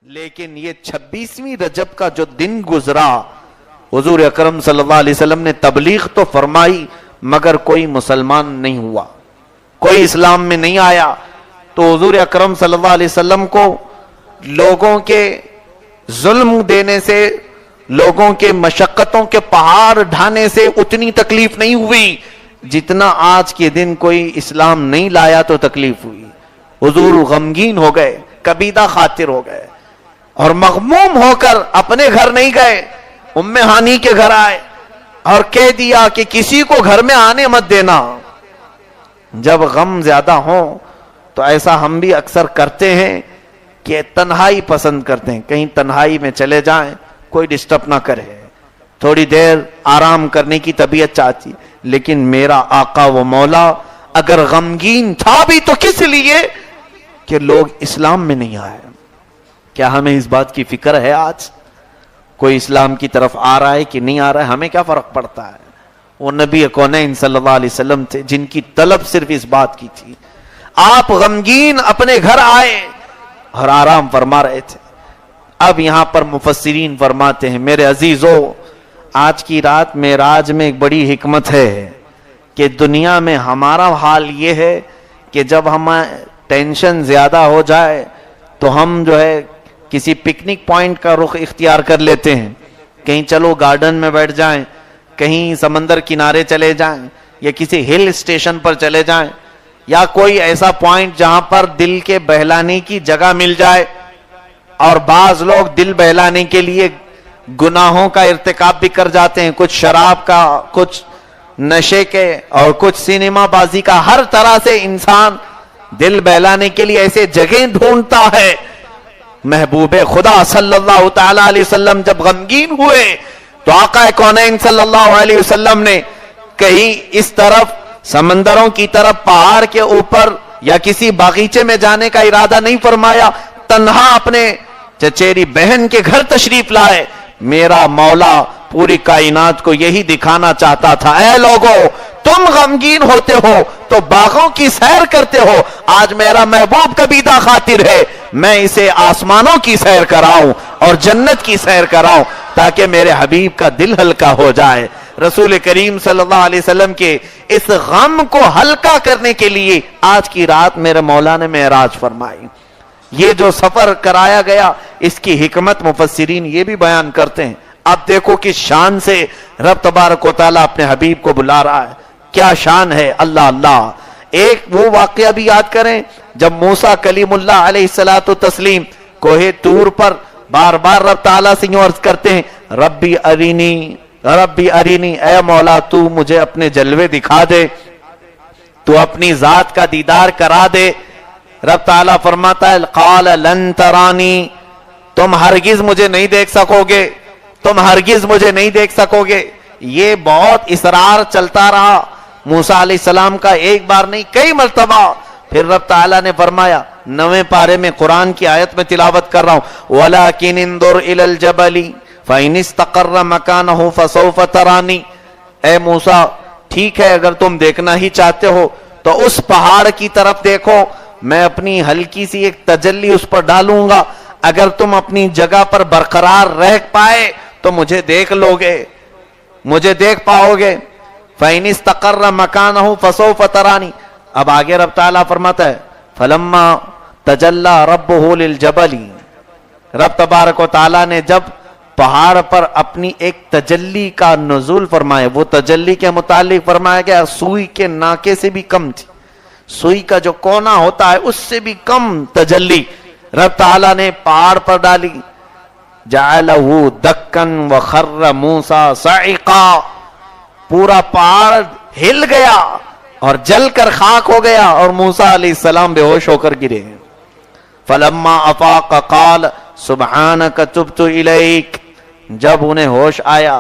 لیکن یہ 26ویں رجب کا جو دن گزرا، حضور اکرم صلی اللہ علیہ وسلم نے تبلیغ تو فرمائی مگر کوئی مسلمان نہیں ہوا، کوئی اسلام میں نہیں آیا. تو حضور اکرم صلی اللہ علیہ وسلم کو لوگوں کے ظلم دینے سے، لوگوں کے مشقتوں کے پہاڑ ڈھانے سے اتنی تکلیف نہیں ہوئی جتنا آج کے دن کوئی اسلام نہیں لایا تو تکلیف ہوئی. حضور غمگین ہو گئے، کبیدہ خاطر ہو گئے اور مغموم ہو کر اپنے گھر نہیں گئے، ام ہانی کے گھر آئے اور کہہ دیا کہ کسی کو گھر میں آنے مت دینا. جب غم زیادہ ہوں تو ایسا ہم بھی اکثر کرتے ہیں کہ تنہائی پسند کرتے ہیں، کہیں تنہائی میں چلے جائیں، کوئی ڈسٹرب نہ کرے، تھوڑی دیر آرام کرنے کی طبیعت چاہتی. لیکن میرا آقا و مولا اگر غمگین تھا بھی تو کس لیے کہ لوگ اسلام میں نہیں آئے. کیا ہمیں اس بات کی فکر ہے آج کوئی اسلام کی طرف آ رہا ہے کہ نہیں آ رہا ہے؟ ہمیں کیا فرق پڑتا ہے؟ وہ نبی کونین صلی اللہ علیہ وسلم تھے جن کی طلب صرف اس بات کی تھی. آپ غمگین اپنے گھر آئے اور آرام فرما رہے تھے. اب یہاں پر مفسرین فرماتے ہیں میرے عزیزو، آج کی رات معراج میں ایک بڑی حکمت ہے کہ دنیا میں ہمارا حال یہ ہے کہ جب ہمیں ٹینشن زیادہ ہو جائے تو ہم جو ہے کسی پکنک پوائنٹ کا رخ اختیار کر لیتے ہیں، کہیں چلو گارڈن میں بیٹھ جائیں، کہیں سمندر کنارے چلے جائیں، یا کسی ہل اسٹیشن پر چلے جائیں، یا کوئی ایسا پوائنٹ جہاں پر دل کے بہلانے کی جگہ مل جائے. اور بعض لوگ دل بہلانے کے لیے گناہوں کا ارتکاب بھی کر جاتے ہیں، کچھ شراب کا، کچھ نشے کے، اور کچھ سینما بازی کا. ہر طرح سے انسان دل بہلانے کے لیے ایسے جگہیں ڈھونڈتا ہے. محبوب خدا صلی اللہ تعالی علیہ وسلم جب غمگین ہوئے تو آقا کونین صلی اللہ علیہ وسلم نے کہیں اس طرف سمندروں کی طرف، پہاڑ کے اوپر یا کسی باغیچے میں جانے کا ارادہ نہیں فرمایا، تنہا اپنے چچیری بہن کے گھر تشریف لائے. میرا مولا پوری کائنات کو یہی دکھانا چاہتا تھا، اے لوگو تم غمگین ہوتے ہو تو باغوں کی سیر کرتے ہو، آج میرا محبوب کبیدہ خاطر ہے، میں اسے آسمانوں کی سیر کراؤں اور جنت کی سیر کراؤں تاکہ میرے حبیب کا دل ہلکا ہو جائے. رسول کریم صلی اللہ علیہ وسلم کے اس غم کو ہلکا کرنے کے لیے آج کی رات میرے مولا نے معراج فرمائی. یہ جو سفر کرایا گیا اس کی حکمت مفسرین یہ بھی بیان کرتے ہیں. اب دیکھو کس شان سے رب تبارک و تعالیٰ اپنے حبیب کو بلا رہا ہے، کیا شان ہے. اللہ اللہ. ایک وہ واقعہ بھی یاد کریں جب موسیٰ کلیم اللہ علیہ الصلوۃ والتسلیم کوہ طور پر بار بار رب تعالیٰ سے یوں عرض کرتے ہیں ربی ارینی ربی ارینی، اے مولا تو مجھے اپنے جلوے دکھا دے، تو اپنی ذات کا دیدار کرا دے. رب تعالیٰ فرماتا ہے قال لن ترانی، تم ہرگز مجھے نہیں دیکھ سکو گے، تم ہرگز مجھے نہیں دیکھ سکو گے. یہ بہت اصرار چلتا رہا موسیٰ علیہ السلام کا، ایک بار نہیں کئی مرتبہ. پھر رب تعالیٰ نے فرمایا 9ویں پارے میں قرآن کی آیت میں تلاوت کر رہا ہوں وَلَكِنِ انظُرْ إِلَى الْجَبَلِ فَإِنِ اسْتَقَرَّ مَكَانَهُ فَسَوْفَ تَرَانِي. اے موسیٰ ٹھیک ہے اگر تم دیکھنا ہی چاہتے ہو تو اس پہاڑ کی طرف دیکھو، میں اپنی ہلکی سی ایک تجلی اس پر ڈالوں گا، اگر تم اپنی جگہ پر برقرار رہ پائے تو مجھے دیکھ لو گے، مجھے دیکھ پاؤ گے. فَإِنِ اسْتَقَرَّ مَكَانَهُ فَسَوْفَ تَرَانِي. اب آگے رب تعالیٰ فرماتا ہے فَلَمَّا تَجَلَّى رَبُّهُ لِلْجَبَلِ. رب تبارک و تعالیٰ نے جب پہاڑ پر اپنی ایک تجلی کا نزول فرمایا، وہ تجلی کے متعلق فرمایا گیا سوئی کے ناکے سے بھی کم تھی، سوئی کا جو کونا ہوتا ہے اس سے بھی کم تجلی رب تعالیٰ نے پہاڑ پر ڈالی. جَعَلَهُ دَكًّا وَخَرَّ مُوسَىٰ صَعِقًا. پورا پہاڑ ہل گیا اور جل کر خاک ہو گیا اور موسیٰ علیہ السلام بے ہوش ہو کر گرے. فَلَمَّا أَفَاقَ قَالَ سُبْحَانَكَ تُبْتُ إِلَيْكَ. جب انہیں ہوش آیا،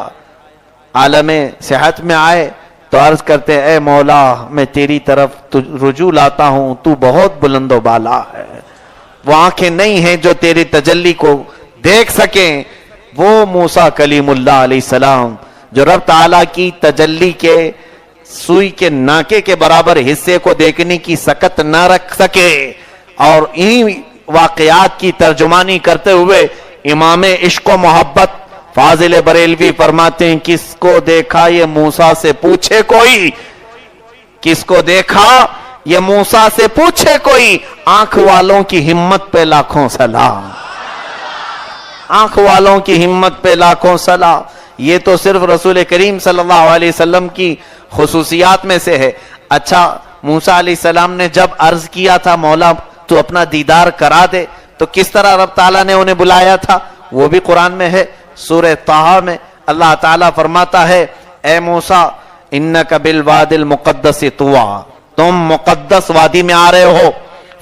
عالم صحت میں آئے تو عرض کرتے اے مولا میں تیری طرف رجوع لاتا ہوں، تو بہت بلند و بالا ہے. وہ آنکھیں نہیں ہیں جو تیری تجلی کو دیکھ سکیں. وہ موسیٰ کلیم اللہ علیہ السلام جو رب تعالیٰ کی تجلی کے سوئی کے ناکے کے برابر حصے کو دیکھنے کی سکت نہ رکھ سکے اور واقعات کی ترجمانی کرتے ہوئے امام عشق و محبت فاضل بریلوی فرماتے ہیں کس کو دیکھا یہ موسیٰ سے پوچھے کوئی، کس کو دیکھا یہ موسیٰ سے پوچھے کوئی، آنکھ والوں کی ہمت پہ لاکھوں سلام، آنکھ والوں کی ہمت پہ لاکھوں سلام۔ یہ تو صرف رسول کریم صلی اللہ علیہ وسلم کی خصوصیات میں سے ہے۔ اچھا، موسیٰ علیہ السلام نے جب عرض کیا تھا مولا تو اپنا دیدار کرا دے، تو کس طرح رب تعالیٰ نے انہیں بلایا تھا؟ وہ بھی قرآن میں ہے، سورہ طٰہٰ میں اللہ تعالیٰ فرماتا ہے اے موسیٰ انک بالوادی المقدس طویٰ، تم مقدس وادی میں آ رہے ہو،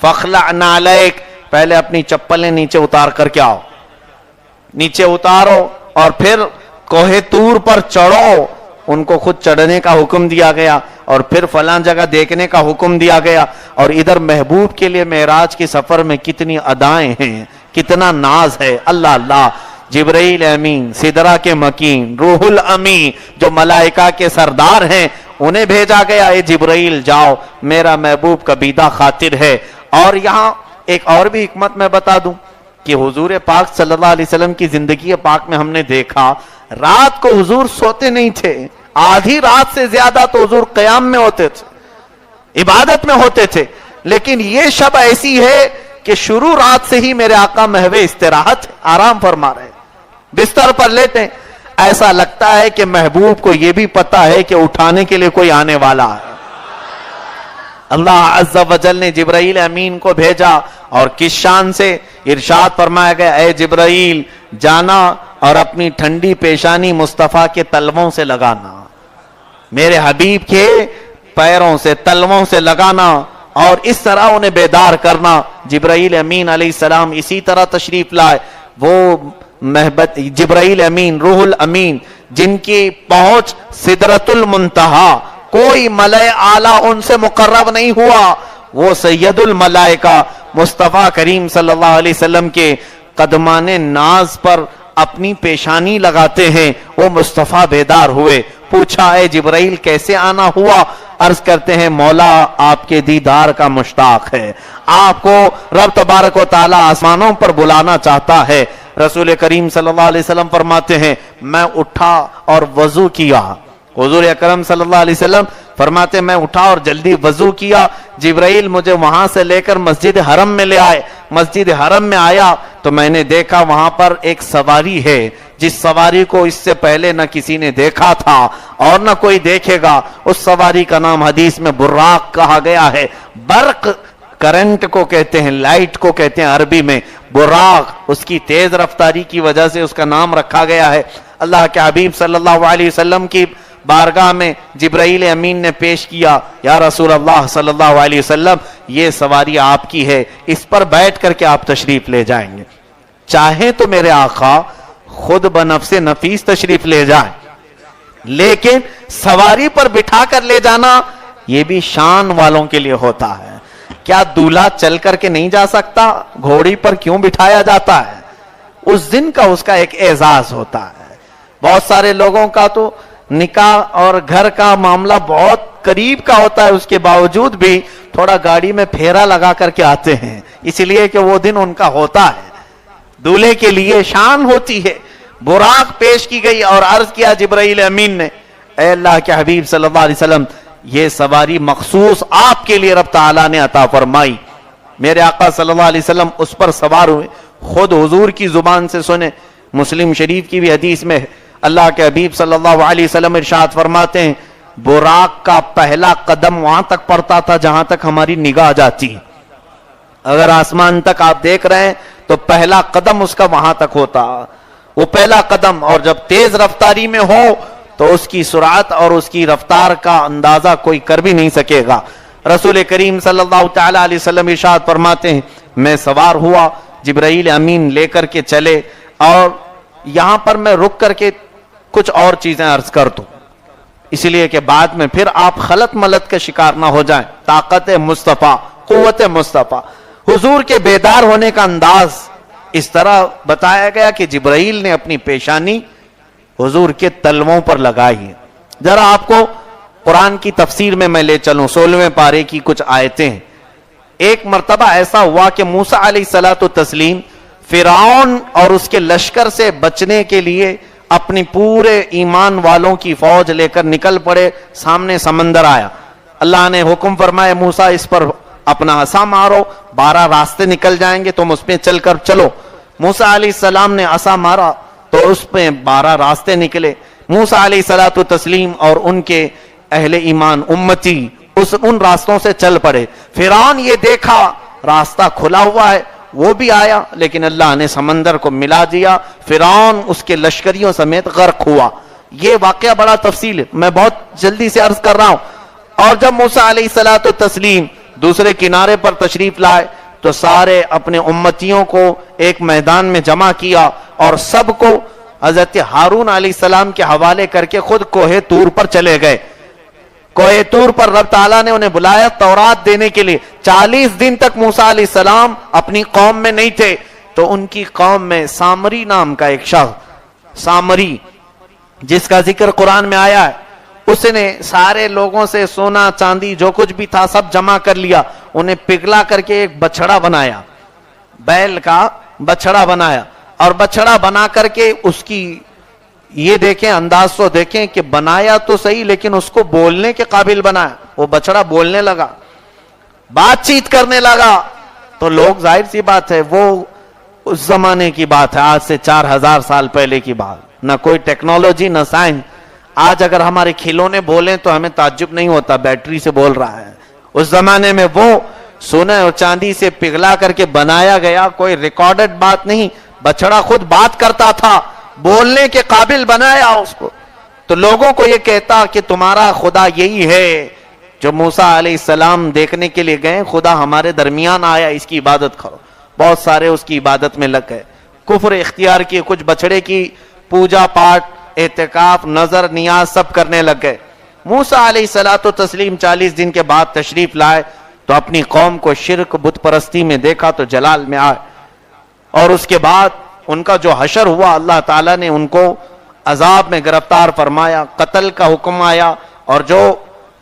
فاخلع نعلیک، پہلے اپنی چپلیں نیچے اتار کر کے آؤ، نیچے اتارو اور پھر کوہ طور پر چڑھو۔ ان کو خود چڑھنے کا حکم دیا گیا اور پھر فلاں جگہ دیکھنے کا حکم دیا گیا، اور ادھر محبوب کے لیے معراج کے سفر میں کتنی ادائیں ہیں، کتنا ناز ہے۔ اللہ اللہ، جبرائیل امین، سدرہ کے مکین، روح الامین جو ملائکہ کے سردار ہیں، انہیں بھیجا گیا اے جبرائیل جاؤ، میرا محبوب کبیدہ خاطر ہے۔ اور یہاں ایک اور بھی حکمت میں بتا دوں کہ حضور پاک صلی اللہ علیہ وسلم کی زندگی پاک میں ہم نے دیکھا رات کو حضور سوتے نہیں تھے، آدھی رات سے زیادہ تو حضور قیام میں ہوتے تھے، عبادت میں ہوتے تھے، لیکن یہ شب ایسی ہے کہ شروع رات سے ہی میرے آقا محو استراحت آرام فرما رہے، بستر پر لیٹے، ایسا لگتا ہے کہ محبوب کو یہ بھی پتا ہے کہ اٹھانے کے لیے کوئی آنے والا ہے۔ اللہ عز و جل نے جبرائیل امین کو بھیجا اور کس شان سے ارشاد فرمایا گیا اے جبرائیل جانا اور اپنی ٹھنڈی پیشانی مصطفیٰ کے تلووں سے لگانا، میرے حبیب کے پیروں سے تلووں سے لگانا اور اس طرح انہیں بیدار کرنا۔ جبرائیل امین علیہ السلام اسی طرح تشریف لائے، وہ محبت جبرائیل امین روح الامین جن کی پہنچ سدرۃ المنتہا، کوئی ملائے اعلیٰ ان سے مقرب نہیں ہوا، وہ سید الملائکہ مصطفیٰ کریم صلی اللہ علیہ وسلم کے قدمان ناز پر اپنی پیشانی لگاتے ہیں۔ وہ مصطفیٰ بیدار ہوئے، پوچھا اے جبرائیل کیسے آنا ہوا؟ عرض کرتے ہیں مولا آپ کے دیدار کا مشتاق ہے، آپ کو رب تبارک و تعالی آسمانوں پر بلانا چاہتا ہے۔ رسول کریم صلی اللہ علیہ وسلم فرماتے ہیں میں اٹھا اور وضو کیا، حضور اکرم صلی اللہ علیہ وسلم فرماتے میں اٹھا اور جلدی وضو کیا، جبرائیل مجھے وہاں سے لے کر مسجد حرم میں لے آئے، مسجد حرم میں آیا تو میں نے دیکھا وہاں پر ایک سواری ہے جس سواری کو اس سے پہلے نہ کسی نے دیکھا تھا اور نہ کوئی دیکھے گا۔ اس سواری کا نام حدیث میں براق کہا گیا ہے، برق کرنٹ کو کہتے ہیں، لائٹ کو کہتے ہیں عربی میں براق، اس کی تیز رفتاری کی وجہ سے اس کا نام رکھا گیا ہے۔ اللہ کے حبیب صلی اللہ علیہ وسلم کی بارگاہ میں جبرائیل امین نے پیش کیا یا رسول اللہ صلی اللہ علیہ وسلم یہ سواری آپ کی ہے، اس پر بیٹھ کر کے آپ تشریف لے جائیں گے، چاہے تو میرے آقا خود بنفس نفیس تشریف لے جائیں، لیکن سواری پر بٹھا کر لے جانا یہ بھی شان والوں کے لیے ہوتا ہے۔ کیا دولہا چل کر کے نہیں جا سکتا؟ گھوڑی پر کیوں بٹھایا جاتا ہے؟ اس دن کا اس کا ایک اعزاز ہوتا ہے۔ بہت سارے لوگوں کا تو نکاح اور گھر کا معاملہ بہت قریب کا ہوتا ہے، اس کے باوجود بھی تھوڑا گاڑی میں پھیرا لگا کر کے آتے ہیں، اس لیے کہ وہ دن ان کا ہوتا ہے، دولہے کے لیے شان ہوتی ہے۔ براق پیش کی گئی اور عرض کیا جبرائیل امین نے اے اللہ کے حبیب صلی اللہ علیہ وسلم یہ سواری مخصوص آپ کے لیے رب تعالیٰ نے عطا فرمائی۔ میرے آقا صلی اللہ علیہ وسلم اس پر سوار ہوئے، خود حضور کی زبان سے سنے، مسلم شریف کی بھی حدیث میں ہے، اللہ کے حبیب صلی اللہ علیہ وسلم ارشاد فرماتے ہیں براق کا پہلا قدم وہاں تک پڑتا تھا جہاں تک ہماری نگاہ جاتی ہے، اگر آسمان تک آپ دیکھ رہے ہیں تو پہلا قدم اس کا وہاں تک ہوتا، وہ پہلا قدم، اور جب تیز رفتاری میں ہو تو اس کی سرعت اور اس کی رفتار کا اندازہ کوئی کر بھی نہیں سکے گا۔ رسول کریم صلی اللہ تعالی علیہ وسلم ارشاد فرماتے ہیں میں سوار ہوا، جبرائیل امین لے کر کے چلے، اور یہاں پر میں رک کر کے کچھ اور چیزیں عرض کر دوں اس لیے کہ بعد میں پھر آپ خلط ملط کے شکار نہ ہو جائیں۔ طاقت مصطفیٰ، قوت مصطفیٰ، حضور کے بیدار ہونے کا انداز اس طرح بتایا گیا کہ جبرائیل نے اپنی پیشانی حضور کے تلووں پر لگائی ہے۔ ذرا آپ کو قرآن کی تفسیر میں لے چلوں، 16ویں پارے کی کچھ آیتیں ہیں۔ ایک مرتبہ ایسا ہوا کہ موسیٰ علیہ الصلوۃ والتسلیم فرعون اور اس کے لشکر سے بچنے کے لیے اپنی پورے ایمان والوں کی فوج لے کر نکل پڑے. سامنے سمندر آیا, اللہ نے حکم فرمایا موسیٰ اس پر اپنا عصا مارو, 12 راستے نکل جائیں گے, تم اس پہ چل کر چلو. موسیٰ علیہ السلام نے عصا مارا تو اس پہ 12 راستے نکلے. موسیٰ علیہ الصلوۃ والتسلیم اور ان کے اہل ایمان امتی ان راستوں سے چل پڑے. فرعون یہ دیکھا راستہ کھلا ہوا ہے, وہ بھی آیا, لیکن اللہ نے سمندر کو ملا دیا, فرعون اس کے لشکریوں سمیت غرق ہوا. یہ واقعہ بڑا تفصیل ہے, میں بہت جلدی سے عرض کر رہا ہوں. اور جب موسیٰ علیہ الصلوۃ والتسلیم دوسرے کنارے پر تشریف لائے تو سارے اپنے امتیوں کو ایک میدان میں جمع کیا اور سب کو حضرت ہارون علیہ السلام کے حوالے کر کے خود کوہ طور پر چلے گئے. کوہ طور پر رب تعالیٰ نے انہیں بلایا تورات دینے کے لیے. 40 دن تک موسیٰ علیہ السلام اپنی قوم میں نہیں تھے تو ان کی قوم میں سامری نام کا ایک شخص, سامری جس کا ذکر قرآن میں آیا ہے, اس نے سارے لوگوں سے سونا چاندی جو کچھ بھی تھا سب جمع کر لیا, انہیں پگھلا کر کے ایک بچڑا بنایا, بیل کا بچڑا بنایا, اور بچڑا بنا کر کے اس کی یہ دیکھیں انداز تو دیکھیں کہ بنایا تو صحیح لیکن اس کو بولنے کے قابل بنایا. وہ بچڑا بولنے لگا, بات چیت کرنے لگا. تو لوگ ظاہر سی بات ہے وہ اس زمانے کی بات ہے, آج سے 4000 سال پہلے کی بات, نہ کوئی ٹیکنالوجی نہ سائنس. آج اگر ہمارے کھلونے بولیں تو ہمیں تعجب نہیں ہوتا, بیٹری سے بول رہا ہے. اس زمانے میں وہ سونے اور چاندی سے پگھلا کر کے بنایا گیا, کوئی ریکارڈڈ بات نہیں, بچڑا خود بات کرتا تھا, بولنے کے قابل بنایا اس کو. تو لوگوں کو یہ کہتا کہ تمہارا خدا یہی ہے جو موسیٰ علیہ السلام دیکھنے کے لیے گئے, خدا ہمارے درمیان آیا, اس کی عبادت کرو. بہت سارے اس کی عبادت میں لگ گئے, کفر اختیار کیے, کچھ بچڑے کی پوجا پاٹ اعتکاف نظر نیاز سب کرنے لگ گئے. موسیٰ علیہ الصلوۃ والتسلیم 40 دن کے بعد تشریف لائے تو اپنی قوم کو شرک بت پرستی میں دیکھا تو جلال میں آئے, اور اس کے بعد ان کا جو حشر ہوا اللہ تعالیٰ نے ان کو عذاب میں گرفتار فرمایا, قتل کا حکم آیا, اور جو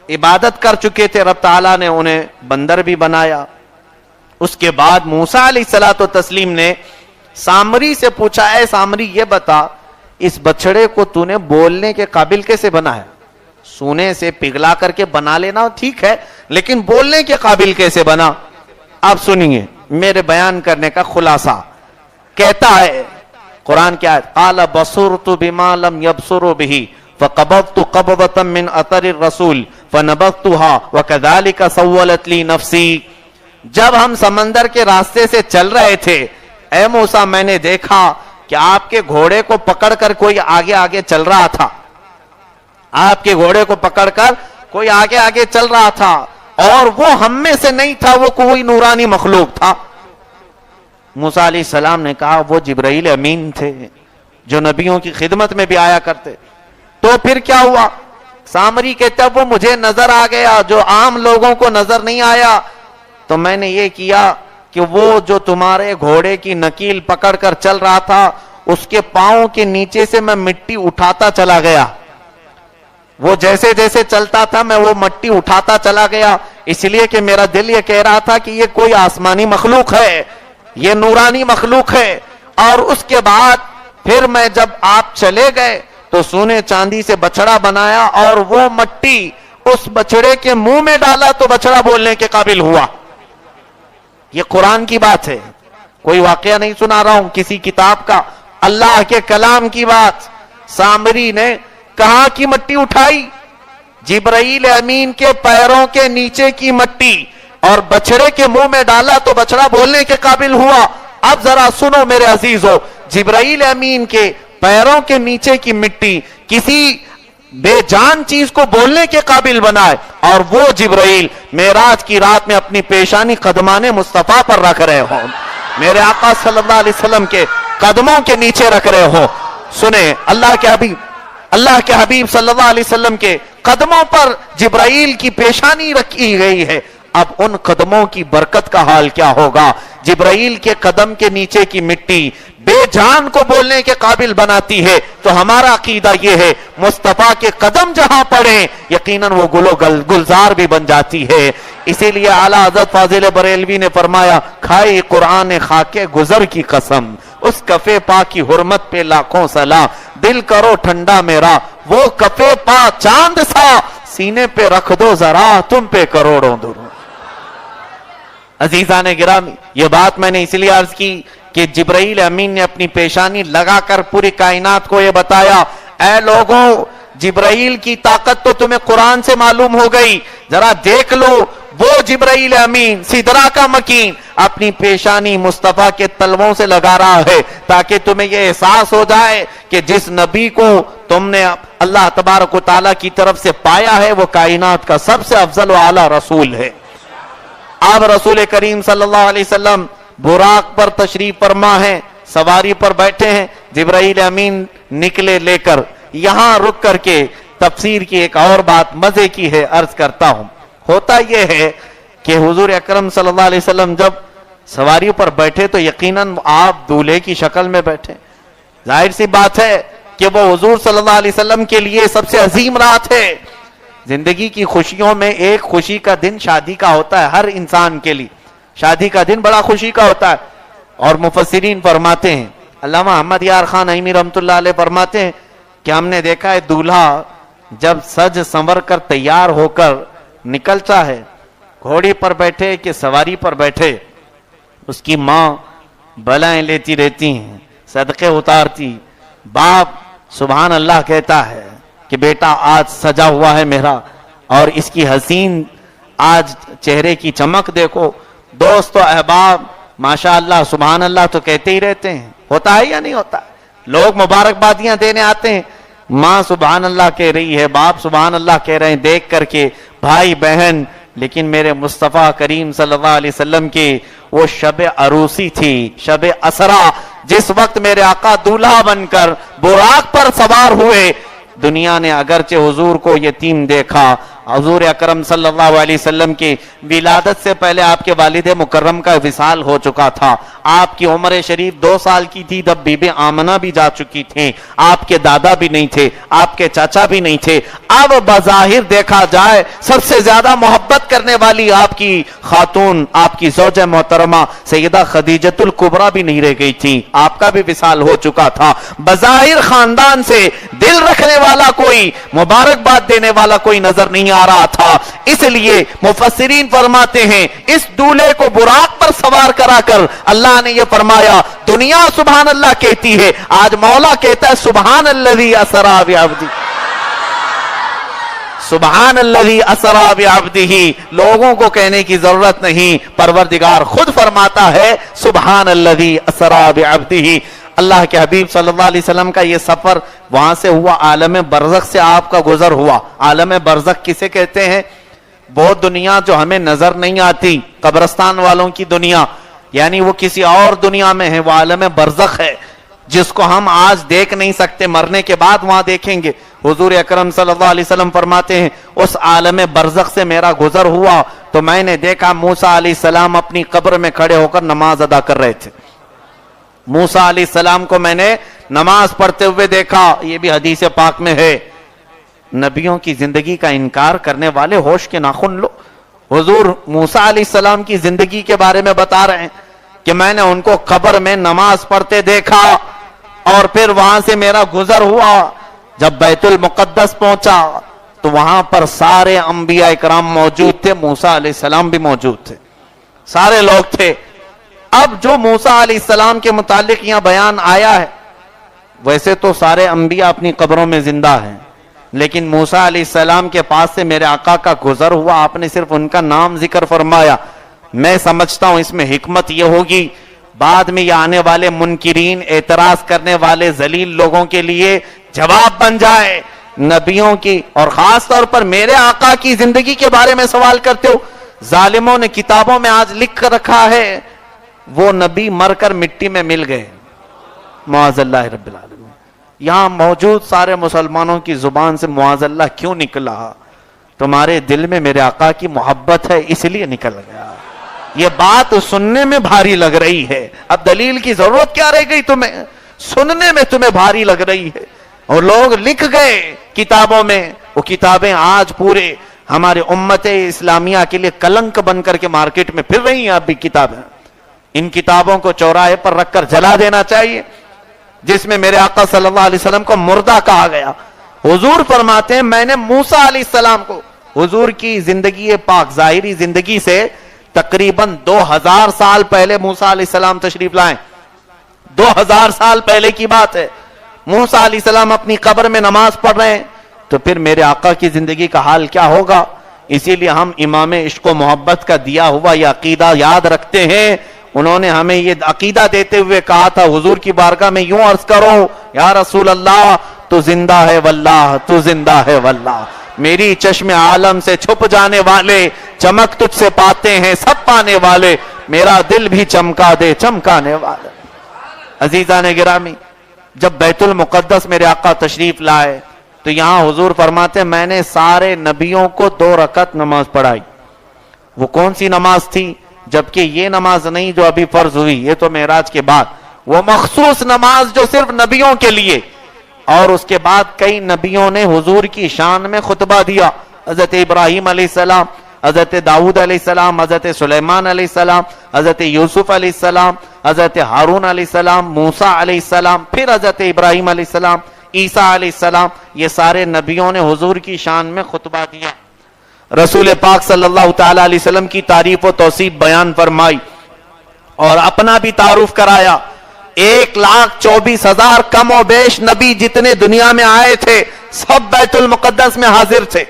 عبادت کر چکے تھے رب تعالیٰ نے انہیں بندر بھی بنایا. اس کے بعد موسیٰ علیہ الصلوۃ والتسلیم نے سامری سے پوچھا, اے سامری یہ بتا اس بچڑے کو تو نے بولنے کے قابل کیسے بنا ہے؟ سونے سے پگھلا کر کے بنا لینا ٹھیک ہے, لیکن بولنے کے قابل کیسے بنا؟ آپ سنیے میرے بیان کرنے کا خلاصہ. کہتا ہے قرآن کی آیت, قال بصرت بما لم يبصروا به فقبضت قبضة من اثر الرسول فنبذتها وكذلك سولت لي نفسي. جب ہم سمندر کے راستے سے چل رہے تھے اے موسیٰ میں نے دیکھا کہ آپ کے گھوڑے کو پکڑ کر کوئی آگے آگے چل رہا تھا, آپ کے گھوڑے کو پکڑ کر کوئی آگے آگے چل رہا تھا, اور وہ ہم میں سے نہیں تھا, وہ کوئی نورانی مخلوق تھا. موسیٰ علیہ السلام نے کہا وہ جبرائیل امین تھے جو نبیوں کی خدمت میں بھی آیا کرتے. تو پھر کیا ہوا؟ سامری کہتا وہ مجھے نظر آ گیا جو عام لوگوں کو نظر نہیں آیا, تو میں نے یہ کیا کہ وہ جو تمہارے گھوڑے کی نکیل پکڑ کر چل رہا تھا اس کے پاؤں کے نیچے سے میں مٹی اٹھاتا چلا گیا. وہ جیسے جیسے چلتا تھا میں وہ مٹی اٹھاتا چلا گیا, اس لیے کہ میرا دل یہ کہہ رہا تھا کہ یہ کوئی آسمانی مخلوق ہے, یہ نورانی مخلوق ہے. اور اس کے بعد پھر میں جب آپ چلے گئے تو سونے چاندی سے بچڑا بنایا اور وہ مٹی اس بچڑے کے منہ میں ڈالا تو بچڑا بولنے کے قابل ہوا. یہ قرآن کی بات ہے, کوئی واقعہ نہیں سنا رہا ہوں کسی کتاب کا, اللہ کے کلام کی بات. سامری نے کہاں کی مٹی اٹھائی؟ جبرائیل امین کے پیروں کے نیچے کی مٹی, اور بچڑے کے منہ میں ڈالا تو بچڑا بولنے کے قابل ہوا. اب ذرا سنو میرے عزیزو, جبرائیل امین کے پیروں کے نیچے کی مٹی کسی بے جان چیز کو بولنے کے قابل بنائے, اور وہ جبرائیل معراج کی رات میں اپنی پیشانی قدمان مصطفیٰ پر رکھ رہے ہوں, میرے آقا صلی اللہ علیہ وسلم کے قدموں کے نیچے رکھ رہے ہوں. سنیں اللہ کے حبیب صلی اللہ علیہ وسلم کے قدموں پر جبرائیل کی پیشانی رکھی گئی ہے. اب ان قدموں کی برکت کا حال کیا ہوگا؟ جبرائیل کے قدم کے نیچے کی مٹی بے جان کو بولنے کے قابل بناتی ہے, تو ہمارا عقیدہ یہ ہے مصطفیٰ کے قدم جہاں پڑیں یقیناً وہ گلزار بھی بن جاتی ہے. اسی لیے اعلیٰ حضرت فاضل بریلوی نے فرمایا کھائی قرآن خاکے گزر کی قسم اس کفے پا کی حرمت پہ لاکھوں سلام دل کرو ٹھنڈا میرا وہ کفے پا چاند سا سینے پہ رکھ دو ذرا تم پہ کروڑوں درود۔ عزیزان گرامی یہ بات میں نے اس لیے عرض کی کہ جبرائیل امین نے اپنی پیشانی لگا کر پوری کائنات کو یہ بتایا اے لوگوں جبرائیل کی طاقت تو تمہیں قرآن سے معلوم ہو گئی، ذرا دیکھ لو وہ جبرائیل امین سدرا کا مکین اپنی پیشانی مصطفیٰ کے تلووں سے لگا رہا ہے تاکہ تمہیں یہ احساس ہو جائے کہ جس نبی کو تم نے اللہ تبارک و تعالیٰ کی طرف سے پایا ہے وہ کائنات کا سب سے افضل و اعلیٰ رسول ہے۔ اب رسول کریم صلی اللہ علیہ وسلم براق پر تشریف فرما ہے، سواری پر بیٹھے ہیں، جبرائیل امین نکلے لے کر۔ یہاں رک کر کے تفسیر کی ایک اور بات مزے کی ہے عرض کرتا ہوں۔ ہوتا یہ ہے کہ حضور اکرم صلی اللہ علیہ وسلم جب سواری پر بیٹھے تو یقیناً آپ دولہے کی شکل میں بیٹھے، ظاہر سی بات ہے کہ وہ حضور صلی اللہ علیہ وسلم کے لیے سب سے عظیم رات ہے۔ زندگی کی خوشیوں میں ایک خوشی کا دن شادی کا ہوتا ہے، ہر انسان کے لیے شادی کا دن بڑا خوشی کا ہوتا ہے۔ اور مفسرین فرماتے ہیں، علامہ احمد یار خان عیمی رحمۃ اللہ علیہ فرماتے ہیں کہ ہم نے دیکھا ہے دولہا جب سج سنور کر تیار ہو کر نکلتا ہے، گھوڑی پر بیٹھے کہ سواری پر بیٹھے، اس کی ماں بلائیں لیتی رہتی ہیں، صدقے اتارتی، باپ سبحان اللہ کہتا ہے کہ بیٹا آج سجا ہوا ہے میرا اور اس کی حسین آج چہرے کی چمک دیکھو۔ دوست و احباب ماشاء اللہ سبحان اللہ تو کہتے ہی رہتے ہیں، ہوتا ہے یا نہیں ہوتا؟ لوگ مبارکبادیاں دینے آتے ہیں، ماں سبحان اللہ کہہ رہی ہے، باپ سبحان اللہ کہہ رہے ہیں دیکھ کر کے، بھائی بہن، لیکن میرے مصطفیٰ کریم صلی اللہ علیہ وسلم کی وہ شب عروسی تھی، شب اسرا، جس وقت میرے آقا دولہا بن کر براق پر سوار ہوئے۔ دنیا نے اگرچہ حضور کو یتیم دیکھا، حضور اکرم صلی اللہ علیہ وسلم کی ولادت سے پہلے آپ کے والد مکرم کا وصال ہو چکا تھا، آپ کی عمر شریف 2 سال کی تھی جب بی بی آمنہ بھی جا چکی تھیں، آپ کے دادا بھی نہیں تھے، آپ کے چاچا بھی نہیں تھے۔ اب بظاہر دیکھا جائے سب سے زیادہ محبت کرنے والی آپ کی خاتون، آپ کی زوجہ محترمہ سیدہ خدیجۃ الکبریٰ بھی نہیں رہ گئی تھی، آپ کا بھی وصال ہو چکا تھا۔ بظاہر خاندان سے دل رکھنے والا کوئی، مبارکباد دینے والا کوئی نظر نہیں آ رہا تھا، اس لیے مفسرین فرماتے ہیں اس دولہے کو براق پر سوار کرا کر اللہ نے یہ فرمایا دنیا سبحان اللہ کہتی ہے، آج مولا کہتا ہے سبحان الذی اسری بعبدہ، سبحان الذی اسری بعبدہ، لوگوں کو کہنے کی ضرورت نہیں، پروردگار خود فرماتا ہے سبحان الذی اسری بعبدہ۔ اللہ کے حبیب صلی اللہ علیہ وسلم کا یہ سفر وہاں سے ہوا، عالم برزخ سے آپ کا گزر ہوا۔ عالم برزخ کسے کہتے ہیں؟ وہ دنیا جو ہمیں نظر نہیں آتی، قبرستان والوں کی دنیا، یعنی وہ کسی اور دنیا میں ہے، وہ عالم برزخ ہے جس کو ہم آج دیکھ نہیں سکتے، مرنے کے بعد وہاں دیکھیں گے۔ حضور اکرم صلی اللہ علیہ وسلم فرماتے ہیں اس عالم برزخ سے میرا گزر ہوا تو میں نے دیکھا موسیٰ علیہ السلام اپنی قبر میں کھڑے ہو کر نماز ادا کر رہے تھے۔ موسیٰ علیہ السلام کو میں نے نماز پڑھتے ہوئے دیکھا، یہ بھی حدیث پاک میں ہے۔ نبیوں کی زندگی کا انکار کرنے والے ہوش کے ناخن لو، حضور موسیٰ علیہ السلام کی زندگی کے بارے میں بتا رہے ہیں کہ میں نے ان کو قبر میں نماز پڑھتے دیکھا اور پھر وہاں سے میرا گزر ہوا۔ جب بیت المقدس پہنچا تو وہاں پر سارے انبیاء اکرام موجود تھے، موسیٰ علیہ السلام بھی موجود تھے، سارے لوگ تھے۔ اب جو موسیٰ علیہ السلام کے متعلق یہاں بیان آیا ہے، ویسے تو سارے انبیاء اپنی قبروں میں زندہ ہیں، لیکن موسیٰ علیہ السلام کے پاس سے میرے آقا کا گزر ہوا، آپ نے صرف ان کا نام ذکر فرمایا۔ میں سمجھتا ہوں اس میں حکمت یہ ہوگی بعد میں یہ آنے والے منکرین، اعتراض کرنے والے ذلیل لوگوں کے لیے جواب بن جائے۔ نبیوں کی اور خاص طور پر میرے آقا کی زندگی کے بارے میں سوال کرتے ہو، ظالموں نے کتابوں میں آج لکھ کر رکھا ہے وہ نبی مر کر مٹی میں مل گئے، معاذ اللہ رب العالمین۔ یہاں موجود سارے مسلمانوں کی زبان سے معاذ اللہ کیوں نکلا؟ تمہارے دل میں میرے آقا کی محبت ہے اس لیے نکل گیا۔ یہ بات سننے میں بھاری لگ رہی ہے، اب دلیل کی ضرورت کیا رہ گئی تمہیں؟ سننے میں تمہیں بھاری لگ رہی ہے، اور لوگ لکھ گئے کتابوں میں، وہ کتابیں آج پورے ہمارے امت اسلامیہ کے لیے کلنک بن کر کے مارکیٹ میں پھر رہی ہیں اب بھی کتابیں. ان کتابوں کو چوراہے پر رکھ کر جلا دینا چاہیے جس میں میرے آقا صلی اللہ علیہ وسلم کو مردہ کہا گیا. حضور فرماتے ہیں میں نے موسیٰ علیہ السلام کو, حضور کی زندگی پاک ظاہری زندگی سے تقریباً 2000 سال پہلے موسیٰ علیہ السلام تشریف لائیں. 2000 سال پہلے کی بات ہے. موسیٰ علیہ السلام اپنی قبر میں نماز پڑھ رہے ہیں تو پھر میرے آقا کی زندگی کا حال کیا ہوگا. اسی لیے ہم امام عشق و محبت کا دیا ہوا یہ عقیدہ یاد رکھتے ہیں. انہوں نے ہمیں یہ عقیدہ دیتے ہوئے کہا تھا حضور کی بارگاہ میں یوں عرض کرو یا رسول اللہ تو زندہ ہے واللہ, تو زندہ ہے واللہ. میری چشم عالم سے چھپ جانے والے چمک تجھ سے پاتے ہیں سب پانے والے, میرا دل بھی چمکا دے چمکانے والے. عزیزان گرامی, جب بیت المقدس میرے آقا تشریف لائے تو یہاں حضور فرماتے ہیں میں نے سارے نبیوں کو 2 رکعت نماز پڑھائی. وہ کون سی نماز تھی؟ جبکہ یہ نماز نہیں جو ابھی فرض ہوئی, یہ تو معراج کے بعد, وہ مخصوص نماز جو صرف نبیوں کے لیے. اور اس کے بعد کئی نبیوں نے حضور کی شان میں خطبہ دیا. حضرت ابراہیم علیہ السلام, حضرت داؤد علیہ السلام, حضرت سلیمان علیہ السلام, حضرت یوسف علیہ السلام, حضرت ہارون علیہ السلام, موسیٰ علیہ السلام, پھر حضرت ابراہیم علیہ السلام, عیسیٰ علیہ السلام. یہ سارے نبیوں نے حضور کی شان میں خطبہ دیا. رسول پاک صلی اللہ تعالی علیہ وسلم کی تعریف و توصیف بیان فرمائی اور اپنا بھی تعارف کرایا. 1,24,000 کم و بیش نبی جتنے دنیا میں آئے تھے سب بیت المقدس میں حاضر تھے.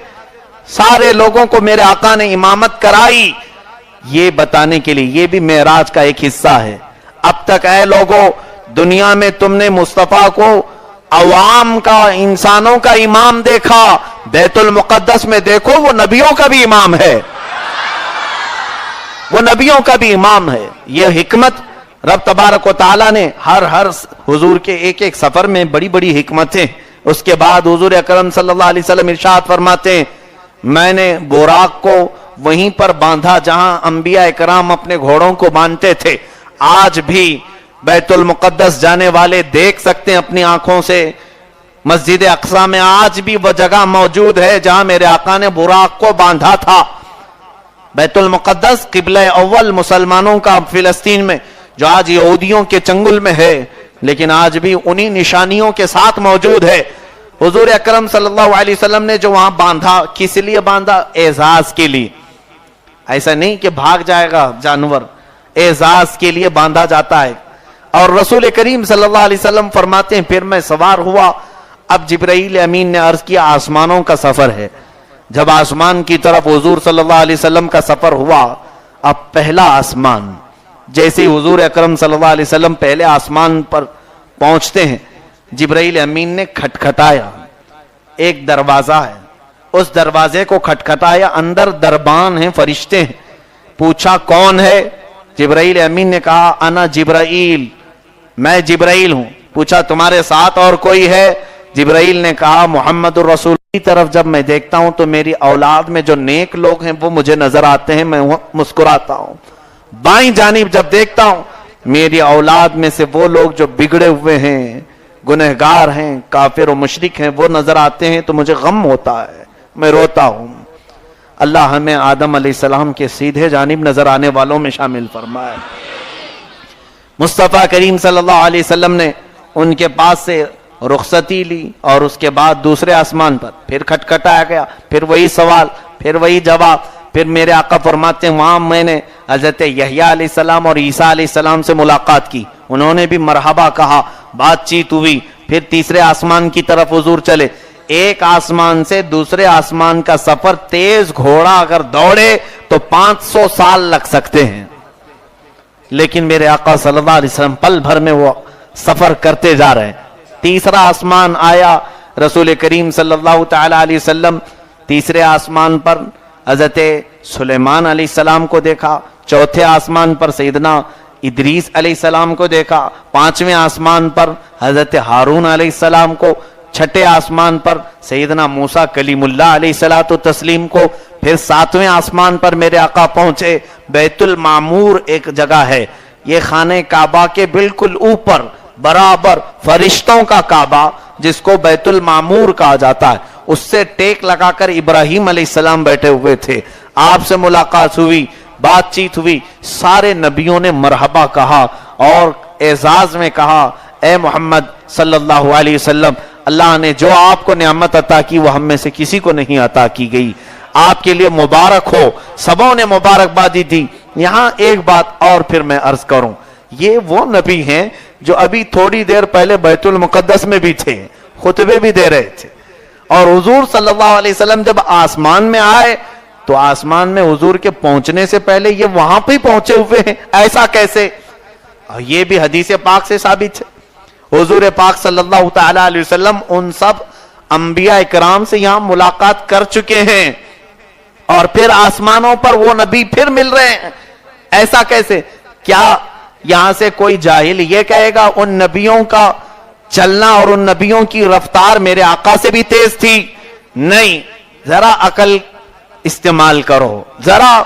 سارے لوگوں کو میرے آقا نے امامت کرائی, یہ بتانے کے لیے یہ بھی معراج کا ایک حصہ ہے. اب تک اے لوگوں دنیا میں تم نے مصطفیٰ کو عوام کا, انسانوں کا امام دیکھا, بیت المقدس میں دیکھو وہ نبیوں کا بھی امام ہے, وہ نبیوں کا بھی امام ہے. یہ حکمت رب تبارک و تعالیٰ نے ہر حضور کے ایک ایک سفر میں بڑی بڑی حکمتیں. اس کے بعد حضور اکرم صلی اللہ علیہ وسلم ارشاد فرماتے ہیں میں نے براق کو وہیں پر باندھا جہاں انبیاء اکرام اپنے گھوڑوں کو باندھتے تھے. آج بھی بیت المقدس جانے والے دیکھ سکتے ہیں اپنی آنکھوں سے, مسجد اقصی میں آج بھی وہ جگہ موجود ہے جہاں میرے آقا نے براق کو باندھا تھا. بیت المقدس قبلہ اول مسلمانوں کا فلسطین میں جو آج یہودیوں کے چنگل میں ہے, لیکن آج بھی انہی نشانیوں کے ساتھ موجود ہے. حضور اکرم صلی اللہ علیہ وسلم نے جو وہاں باندھا, کس لیے باندھا؟ اعزاز کے لیے. ایسا نہیں کہ بھاگ جائے گا جانور, اعزاز کے لیے باندھا جاتا ہے. اور رسول کریم صلی اللہ علیہ وسلم فرماتے ہیں پھر میں سوار ہوا. اب جبرائیل امین نے عرض کیا آسمانوں کا سفر ہے. جب آسمان کی طرف حضور صلی اللہ علیہ وسلم کا سفر ہوا, اب پہلا آسمان, جیسے حضور اکرم صلی اللہ علیہ وسلم پہلے آسمان پر پہنچتے ہیں جبرائیل امین نے کھٹکھٹایا. ایک دروازہ ہے, اس دروازے کو کھٹکھٹایا, اندر دربان ہیں, فرشتے ہیں. پوچھا کون ہے؟ جبرائیل امین نے کہا انا جبرائیل, میں جبرائیل ہوں. پوچھا تمہارے ساتھ اور کوئی ہے؟ جبرائیل نے کہا محمد الرسول. کی طرف جب میں دیکھتا ہوں تو میری اولاد میں جو نیک لوگ ہیں وہ مجھے نظر آتے ہیں, میں مسکراتا ہوں. بائیں جانب جب دیکھتا ہوں میری اولاد میں سے وہ لوگ جو بگڑے ہوئے ہیں, گنہگار ہیں, کافر و مشرک ہیں, وہ نظر آتے ہیں تو مجھے غم ہوتا ہے, میں روتا ہوں. اللہ ہمیں آدم علیہ السلام کے سیدھے جانب نظر آنے والوں میں شامل فرمائے. مصطفیٰ کریم صلی اللہ علیہ وسلم نے ان کے پاس سے رخصتی لی اور اس کے بعد دوسرے آسمان پر پھر کھٹکھٹایا گیا, پھر وہی سوال, پھر وہی جواب. پھر میرے آقا فرماتے ہیں وہاں میں نے حضرت یحییٰ علیہ السلام اور عیسیٰ علیہ السلام سے ملاقات کی, انہوں نے بھی مرحبا کہا, بات چیت ہوئی. پھر تیسرے آسمان کی طرف حضور چلے. ایک آسمان سے دوسرے آسمان کا سفر تیز گھوڑا اگر دوڑے تو 500 سال لگ سکتے ہیں, لیکن میرے آقا صلی اللہ علیہ وسلم پل بھر میں وہ سفر کرتے جا رہے ہیں. تیسرا آسمان آیا, رسول کریم صلی اللہ تعالی علیہ وسلم تیسرے آسمان پر حضرت سلیمان علیہ السلام کو دیکھا, چوتھے آسمان پر سیدنا ادریس علیہ السلام کو دیکھا, پانچویں آسمان پر حضرت ہارون علیہ السلام کو, چھٹے آسمان پر سیدنا موسیٰ کلیم اللہ علیہ الصلوۃ والتسلیم کو. پھر ساتویں آسمان پر میرے آقا پہنچے. بیت المعمور ایک جگہ ہے, یہ خانہ کعبہ کے بالکل اوپر برابر فرشتوں کا کعبہ جس کو بیت المعمور کہا جاتا ہے, اس سے ٹیک لگا کر ابراہیم علیہ السلام بیٹھے ہوئے تھے. آپ سے ملاقات ہوئی, بات چیت ہوئی, سارے نبیوں نے مرحبا کہا اور اعزاز میں کہا اے محمد صلی اللہ علیہ وسلم, اللہ نے جو آپ کو نعمت عطا کی وہ ہم میں سے کسی کو نہیں عطا کی گئی, آپ کے لیے مبارک ہو. سبوں نے مبارکبادی دی. یہاں ایک بات اور پھر میں عرض کروں, یہ وہ نبی ہیں جو ابھی تھوڑی دیر پہلے بیت المقدس میں بھی تھے, خطبے بھی دے رہے تھے, اور حضور صلی اللہ علیہ وسلم جب آسمان میں آئے تو آسمان میں حضور کے پہنچنے سے پہلے یہ وہاں پہ پہنچے ہوئے ہیں. ایسا کیسے؟ یہ بھی حدیث پاک سے ثابت ہے. حضور پاک صلی اللہ تعالی علیہ وسلم ان سب انبیاء اکرام سے یہاں ملاقات کر چکے ہیں, اور پھر آسمانوں پر وہ نبی پھر مل رہے ہیں. ایسا کیسے؟ کیا یہاں سے کوئی جاہل یہ کہے گا ان نبیوں کا چلنا اور ان نبیوں کی رفتار میرے آقا سے بھی تیز تھی؟ نہیں. ذرا عقل استعمال کرو, ذرا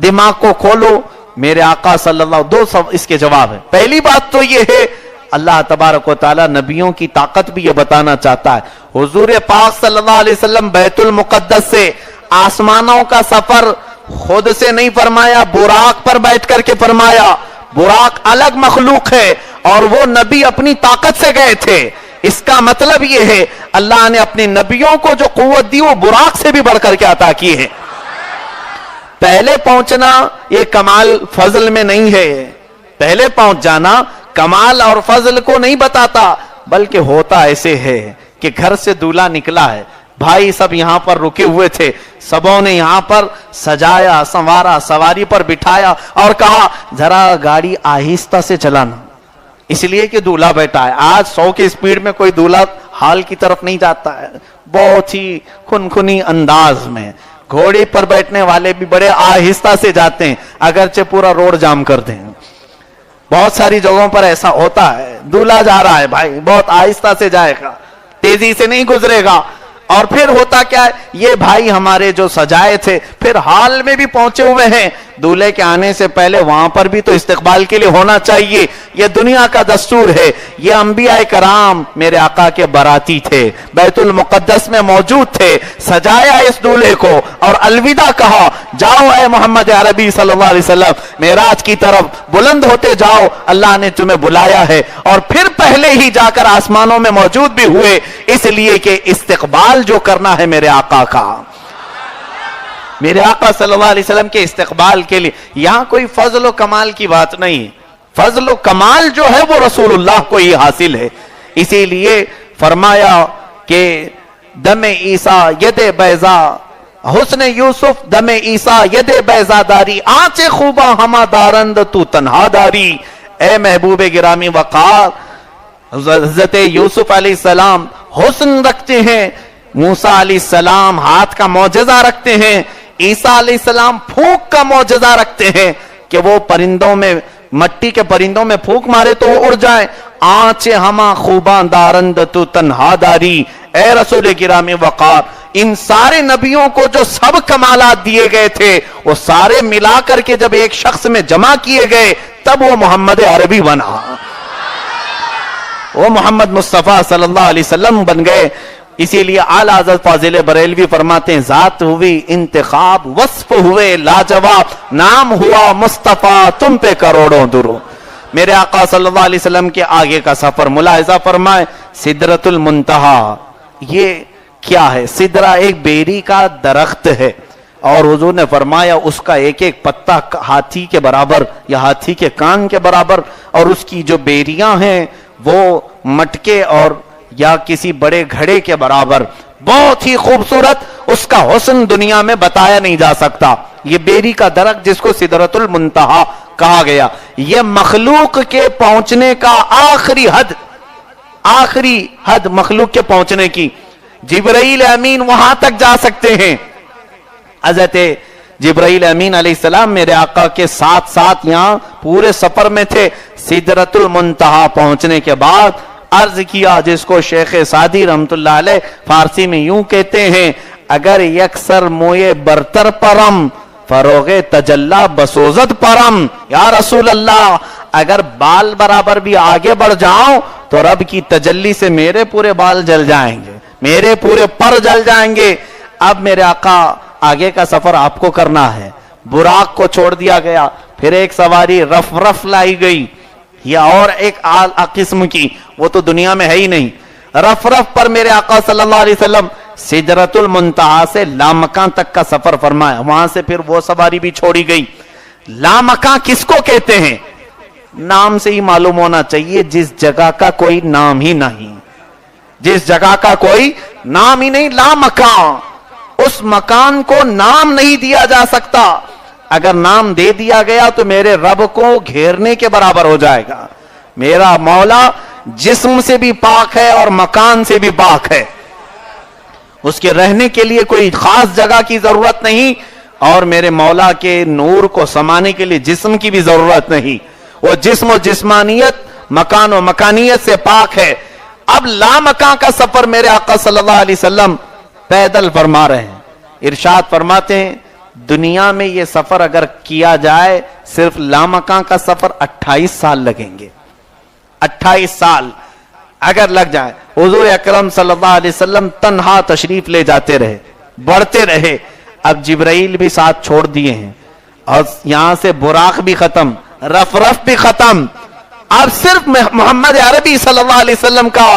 دماغ کو کھولو. میرے آقا صلی اللہ, دو سب اس کے جواب ہے. پہلی بات تو یہ ہے, اللہ تبارک و تعالی نبیوں کی طاقت بھی یہ بتانا چاہتا ہے. حضور پاک صلی اللہ علیہ وسلم بیت المقدس سے آسمانوں کا سفر خود سے نہیں فرمایا, براق پر بیٹھ کر کے فرمایا. براق الگ مخلوق ہے اور وہ نبی اپنی طاقت سے گئے تھے. اس کا مطلب یہ ہے اللہ نے اپنے نبیوں کو جو قوت دی وہ براق سے بھی بڑھ کر کے عطا کی ہے. پہلے پہنچنا یہ کمال فضل میں نہیں ہے, پہلے پہنچ جانا کمال اور فضل کو نہیں بتاتا, بلکہ ہوتا ایسے ہے کہ گھر سے دولہا نکلا ہے, بھائی سب یہاں پر رکے ہوئے تھے, سبوں نے یہاں پر سجایا سنوارا, سواری پر بٹھایا اور کہا ذرا گاڑی آہستہ سے چلانا, اس لیے کہ دولہا بیٹھا ہے. آج 100 کی سپیڈ میں کوئی دولہا حال کی طرف نہیں جاتا ہے, بہت ہی خنخنی انداز میں. گھوڑے پر بیٹھنے والے بھی بڑے آہستہ سے جاتے ہیں, اگرچہ پورا روڈ جام کر دیں. بہت ساری جگہوں پر ایسا ہوتا ہے, دولہا جا رہا ہے بھائی بہت آہستہ سے جائے گا, تیزی سے نہیں گزرے گا. اور پھر ہوتا کیا ہے, یہ بھائی ہمارے جو سجائے تھے پھر حال میں بھی پہنچے ہوئے ہیں. دولہے کے آنے سے پہلے وہاں پر بھی تو استقبال کے لیے ہونا چاہیے, یہ دنیا کا دستور ہے. یہ انبیاء کرام میرے آقا کے باراتی تھے, بیت المقدس میں موجود تھے, سجایا اس دولہے کو اور الوداع کہا, جاؤ اے محمد عربی صلی اللہ علیہ وسلم, معراج کی طرف بلند ہوتے جاؤ, اللہ نے تمہیں بلایا ہے. اور پھر پہلے ہی جا کر آسمانوں میں موجود بھی ہوئے, اس لیے کہ استقبال جو کرنا ہے میرے آقا کا, میرے آقا صلی اللہ علیہ وسلم کے استقبال کے لیے. یہاں کوئی فضل و کمال کی بات نہیں, فضل و کمال جو ہے وہ رسول اللہ کو ہی حاصل ہے. اسی لیے فرمایا کہ دم عیسیٰ ید بیضا, حسن یوسف دم عیسیٰ ید بیضا داری, آنچ خوبا ہما دارند تو تنہا داری. اے محبوب گرامی وقار, حضرت یوسف علیہ السلام حسن رکھتے ہیں, موسیٰ علیہ السلام ہاتھ کا معجزہ رکھتے ہیں, عیسیٰ علیہ السلام پھونک کا معجزہ رکھتے ہیں کہ وہ پرندوں میں, مٹی کے پرندوں میں پھونک مارے تو وہ اڑ جائیں. آنچ ہما خوباں دارند تو تنہا داری. اے رسول گرامی وقار, ان سارے نبیوں کو جو سب کمالات دیے گئے تھے وہ سارے ملا کر کے جب ایک شخص میں جمع کیے گئے تب وہ محمد عربی بنا, وہ محمد مصطفیٰ صلی اللہ علیہ وسلم بن گئے. اسی لیے اعلیٰ حضرت فاضل بریلوی فرماتے ہیں, ذات ہوئی انتخاب, وصف ہوئے لاجواب, نام ہوا مصطفیٰ, تم پہ کروڑوں درود. میرے آقا صلی اللہ علیہ وسلم کے آگے کا سفر ملاحظہ فرمائے. سدرۃ المنتہا یہ کیا ہے؟ سدرہ ایک بیری کا درخت ہے, اور حضور نے فرمایا اس کا ایک ایک پتا ہاتھی کے برابر یا ہاتھی کے کان کے برابر, اور اس کی جو بیریاں ہیں وہ مٹکے اور یا کسی بڑے گھڑے کے برابر. بہت ہی خوبصورت, اس کا حسن دنیا میں بتایا نہیں جا سکتا. یہ بیری کا درخت جس کو سدرۃ المنتہا کہا گیا, یہ مخلوق کے پہنچنے کا آخری حد مخلوق کے پہنچنے کی. جبرائیل امین وہاں تک جا سکتے ہیں. حضرت جبرائیل امین علیہ السلام میرے آقا کے ساتھ ساتھ یہاں پورے سفر میں تھے. سدرۃ المنتہا پہنچنے کے بعد عرض کیا, جس کو شیخ سعدی رحمت اللہ علیہ فارسی میں یوں کہتے ہیں, اگر یکسر موئے برتر پرم فروغ تجلا بسوزت پرم. یا رسول اللہ, اگر بال برابر بھی آگے بڑھ جاؤں تو رب کی تجلی سے میرے پورے بال جل جائیں گے, میرے پورے پر جل جائیں گے. اب میرے آقا آگے کا سفر آپ کو کرنا ہے. براق کو چھوڑ دیا گیا. پھر ایک سواری رف رف لائی گئی, یا اور ایک قسم کی, وہ تو دنیا میں ہے ہی نہیں. رف رف پر میرے آقا صلی اللہ علیہ وسلم سدرۃ المنتہا سے لامکان تک کا سفر فرمایا. وہاں سے پھر وہ سواری بھی چھوڑی گئی. لامکان کس کو کہتے ہیں؟ نام سے ہی معلوم ہونا چاہیے, جس جگہ کا کوئی نام ہی نہیں, جس جگہ کا کوئی نام ہی نہیں. لامکان, اس مکان کو نام نہیں دیا جا سکتا. اگر نام دے دیا گیا تو میرے رب کو گھیرنے کے برابر ہو جائے گا. میرا مولا جسم سے بھی پاک ہے اور مکان سے بھی پاک ہے. اس کے رہنے کے لیے کوئی خاص جگہ کی ضرورت نہیں, اور میرے مولا کے نور کو سمانے کے لیے جسم کی بھی ضرورت نہیں. وہ جسم و جسمانیت, مکان و مکانیت سے پاک ہے. اب لامکان کا سفر میرے آقا صلی اللہ علیہ وسلم پیدل فرما رہے ہیں. ارشاد فرماتے ہیں دنیا میں یہ سفر اگر کیا جائے, صرف لامکان کا سفر 28 سال لگیں گے. 28 سال اگر لگ جائے. حضور اکرم صلی اللہ علیہ وسلم تنہا تشریف لے جاتے رہے, بڑھتے رہے. اب جبرائیل بھی ساتھ چھوڑ دیے ہیں, اور یہاں سے براق بھی ختم, رف رف بھی ختم. اب صرف محمد عربی صلی اللہ علیہ وسلم کا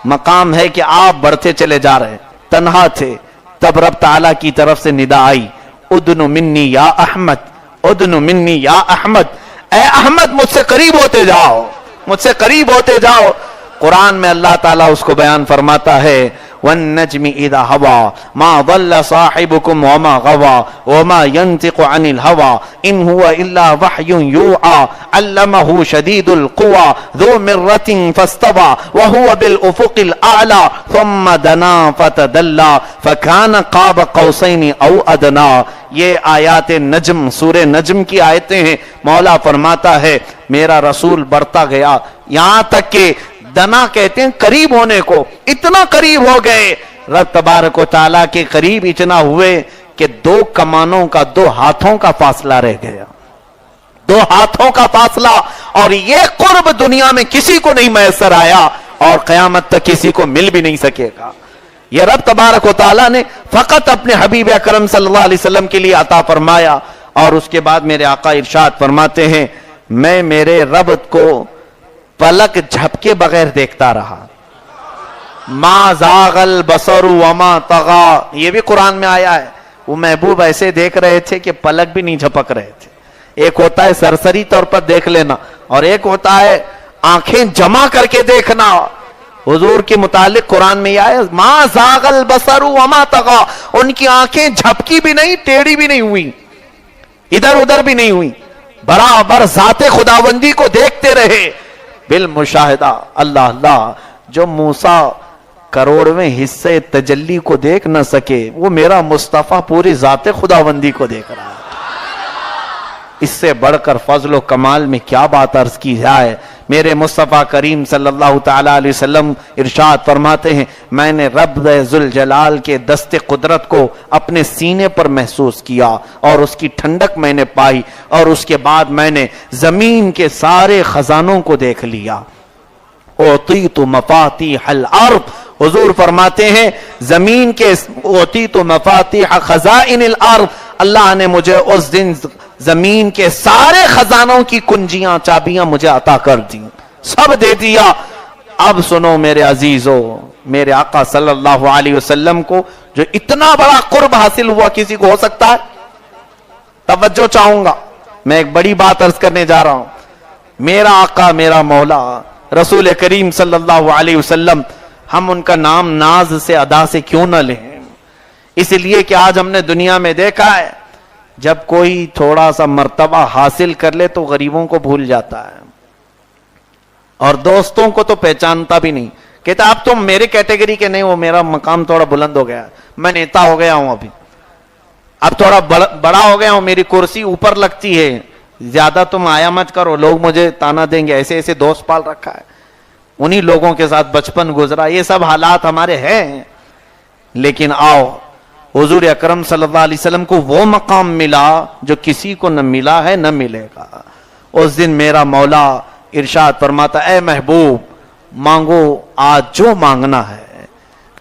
مقام ہے کہ آپ بڑھتے چلے جا رہے. تنہا تھے, تب رب تعالیٰ کی طرف سے ندا آئی, ادنو منی یا احمد, ادنو منی یا احمد, اے احمد مجھ سے قریب ہوتے جاؤ, مجھ سے قریب ہوتے جاؤ. قرآن میں اللہ تعالیٰ اس کو بیان فرماتا ہے وَالنَّجْمِ إِذَا هَوَى مَا ضَلَّ صَاحِبُكُمْ وَمَا غَوَى وَمَا يَنْطِقُ عَنِ الْهَوَى إِنْ هُوَ إِلَّا وَحْيٌ يُوحَى عَلَّمَهُ شَدِيدُ الْقُوَى ذُو مِرَّةٍ فَاسْتَوَى وَهُوَ بِالْأُفُقِ الْأَعْلَى ثُمَّ دَنَا فَتَدَلَّى فَكَانَ قَابَ قَوْسَيْنِ أَوْ أَدْنَى. یہ آیات نجم, سورہ نجم کی آیتیں ہیں. مولا فرماتا ہے میرا رسول بڑھتا گیا, یہاں تک کہ دنا کہتے ہیں قریب ہونے کو, اتنا قریب ہو گئے رب تبارک و تعالیٰ کے قریب اتنا ہوئے کہ 2 کمانوں کا 2 ہاتھوں کا فاصلہ رہ گیا, 2 ہاتھوں کا فاصلہ. اور یہ قرب دنیا میں کسی کو نہیں میسر آیا, اور قیامت تک کسی کو مل بھی نہیں سکے گا. یہ رب تبارک و تعالیٰ نے فقط اپنے حبیب اکرم صلی اللہ علیہ وسلم کے لیے عطا فرمایا. اور اس کے بعد میرے آقا ارشاد فرماتے ہیں میں میرے رب کو پلک جھپکے بغیر دیکھتا رہا. ما زاغ البصر وما طغى, یہ بھی قرآن میں آیا ہے. وہ محبوب ایسے دیکھ رہے تھے کہ پلک بھی نہیں جھپک رہے تھے. ایک ہوتا ہے سرسری طور پر دیکھ لینا, اور ایک ہوتا ہے آنکھیں جمع کر کے دیکھنا. حضور کے متعلق قرآن میں یہ آیا ما زاغ البصر وما طغى, ان کی آنکھیں جھپکی بھی نہیں, ٹیڑھی بھی نہیں ہوئی, ادھر ادھر بھی نہیں ہوئی, برابر ذات خداوندی کو دیکھتے رہے بالمشاہدہ. اللہ اللہ, جو موسیٰ کروڑویں حصے تجلی کو دیکھ نہ سکے, وہ میرا مصطفیٰ پوری ذات خداوندی کو دیکھ رہا ہے. اس سے بڑھ کر فضل و کمال میں کیا بات عرض کی جائے. میرے مصطفیٰ کریم صلی اللہ تعالیٰ علیہ وسلم ارشاد فرماتے ہیں میں نے رب ذوالجلال کے دست قدرت کو اپنے سینے پر محسوس کیا, اور اس کی ٹھنڈک میں نے پائی, اور اس کے بعد میں نے زمین کے سارے خزانوں کو دیکھ لیا. اوتیت مفاتیح الارض, حضور فرماتے ہیں زمین کے اوتیت مفاتیح خزائن الارض, اللہ نے مجھے اس دن زمین کے سارے خزانوں کی کنجیاں, چابیاں مجھے عطا کر دی, سب دے دیا. اب سنو میرے عزیزو, میرے آقا صلی اللہ علیہ وسلم کو جو اتنا بڑا قرب حاصل ہوا کسی کو ہو سکتا ہے؟ توجہ چاہوں گا, میں ایک بڑی بات عرض کرنے جا رہا ہوں. میرا آقا میرا مولا رسول کریم صلی اللہ علیہ وسلم, ہم ان کا نام ناز سے ادا سے کیوں نہ لیں؟ اس لیے کہ آج ہم نے دنیا میں دیکھا ہے جب کوئی تھوڑا سا مرتبہ حاصل کر لے تو غریبوں کو بھول جاتا ہے, اور دوستوں کو تو پہچانتا بھی نہیں. کہتا اب تم میرے کیٹیگری کے نہیں ہو, میرا مقام تھوڑا بلند ہو گیا, میں نیتا ہو گیا ہوں, ابھی اب تھوڑا بڑا ہو گیا ہوں, میری کرسی اوپر لگتی ہے, زیادہ تم آیا مت کرو, لوگ مجھے تانا دیں گے. ایسے ایسے دوست پال رکھا ہے, انہی لوگوں کے ساتھ بچپن گزرا. یہ سب حالات ہمارے ہیں. لیکن آؤ, حضور اکرم صلی اللہ علیہ وسلم کو وہ مقام ملا جو کسی کو نہ ملا ہے نہ ملے گا. اس دن میرا مولا ارشاد فرماتا اے محبوب مانگو آج جو مانگنا ہے,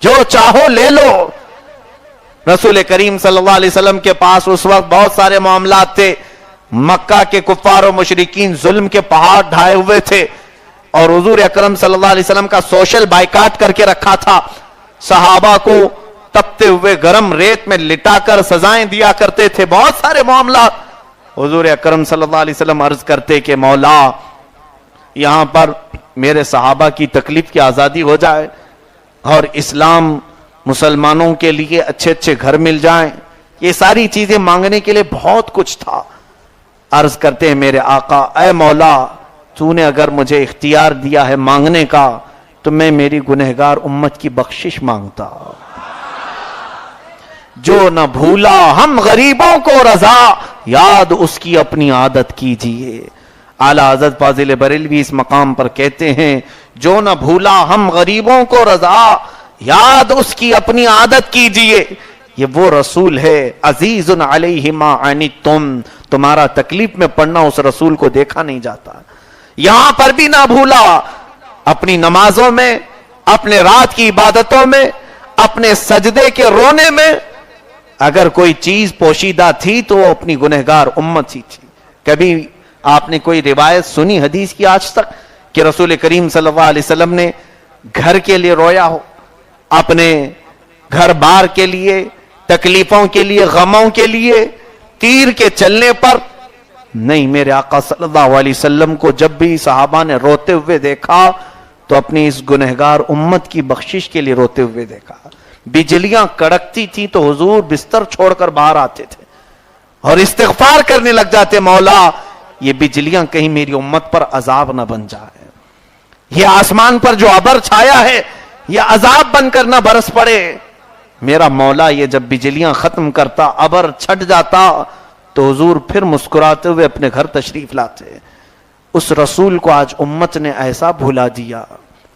جو چاہو لے لو. رسول کریم صلی اللہ علیہ وسلم کے پاس اس وقت بہت سارے معاملات تھے. مکہ کے کفار و مشرکین ظلم کے پہاڑ ڈھائے ہوئے تھے اور حضور اکرم صلی اللہ علیہ وسلم کا سوشل بائیکاٹ کر کے رکھا تھا. صحابہ کو تپتے ہوئے گرم ریت میں لٹا کر سزائیں دیا کرتے تھے. بہت سارے معاملات. حضور اکرم صلی اللہ علیہ وسلم عرض کرتے کہ مولا یہاں پر میرے صحابہ کی تکلیف کی آزادی ہو جائے اور اسلام مسلمانوں کے لیے اچھے اچھے گھر مل جائیں. یہ ساری چیزیں مانگنے کے لیے بہت کچھ تھا. عرض کرتے ہیں میرے آقا اے مولا تو نے اگر مجھے اختیار دیا ہے مانگنے کا تو میں میری گنہگار امت کی بخشش مانگتا. جو نہ بھولا ہم غریبوں کو رضا یاد اس کی اپنی عادت کیجئے. اعلیٰ حضرت فاضل بریلوی اس مقام پر کہتے ہیں جو نہ بھولا ہم غریبوں کو رضا یاد اس کی اپنی عادت کیجئے. یہ وہ رسول ہے عزیز علیہ ما عنتم. تمہارا تکلیف میں پڑنا اس رسول کو دیکھا نہیں جاتا. یہاں پر بھی نہ بھولا اپنی نمازوں میں, اپنے رات کی عبادتوں میں, اپنے سجدے کے رونے میں اگر کوئی چیز پوشیدہ تھی تو وہ اپنی گنہگار امت ہی تھی. کبھی آپ نے کوئی روایت سنی حدیث کی آج تک کہ رسول کریم صلی اللہ علیہ وسلم نے گھر کے لیے رویا ہو, اپنے گھر بار کے لیے, تکلیفوں کے لیے, غموں کے لیے, تیر کے چلنے پر؟ نہیں. میرے آقا صلی اللہ علیہ وسلم کو جب بھی صحابہ نے روتے ہوئے دیکھا تو اپنی اس گنہگار امت کی بخشش کے لیے روتے ہوئے دیکھا. بجلیاں کڑکتی تھی تو حضور بستر چھوڑ کر باہر آتے تھے اور استغفار کرنے لگ جاتے, مولا یہ بجلیاں کہیں میری امت پر عذاب نہ بن جائے, یہ آسمان پر جو ابر چھایا ہے یہ عذاب بن کر نہ برس پڑے. میرا مولا یہ جب بجلیاں ختم کرتا, ابر چھٹ جاتا تو حضور پھر مسکراتے ہوئے اپنے گھر تشریف لاتے. اس رسول کو آج امت نے ایسا بھلا دیا,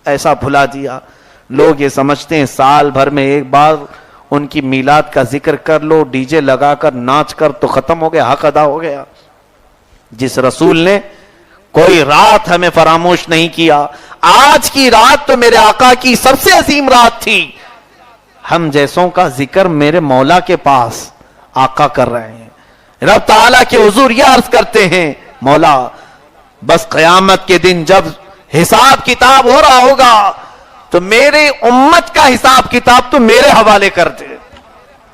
ایسا بھلا دیا. لوگ یہ سمجھتے ہیں سال بھر میں ایک بار ان کی میلاد کا ذکر کر لو, ڈی جے لگا کر ناچ کر تو ختم ہو گیا, حق ادا ہو گیا. جس رسول نے کوئی رات ہمیں فراموش نہیں کیا, آج کی رات تو میرے آقا کی سب سے عظیم رات تھی. ہم جیسوں کا ذکر میرے مولا کے پاس آقا کر رہے ہیں. رب تعالیٰ کے حضور یہ عرض کرتے ہیں مولا بس قیامت کے دن جب حساب کتاب ہو رہا ہوگا تو میرے امت کا حساب کتاب تو میرے حوالے کر دے,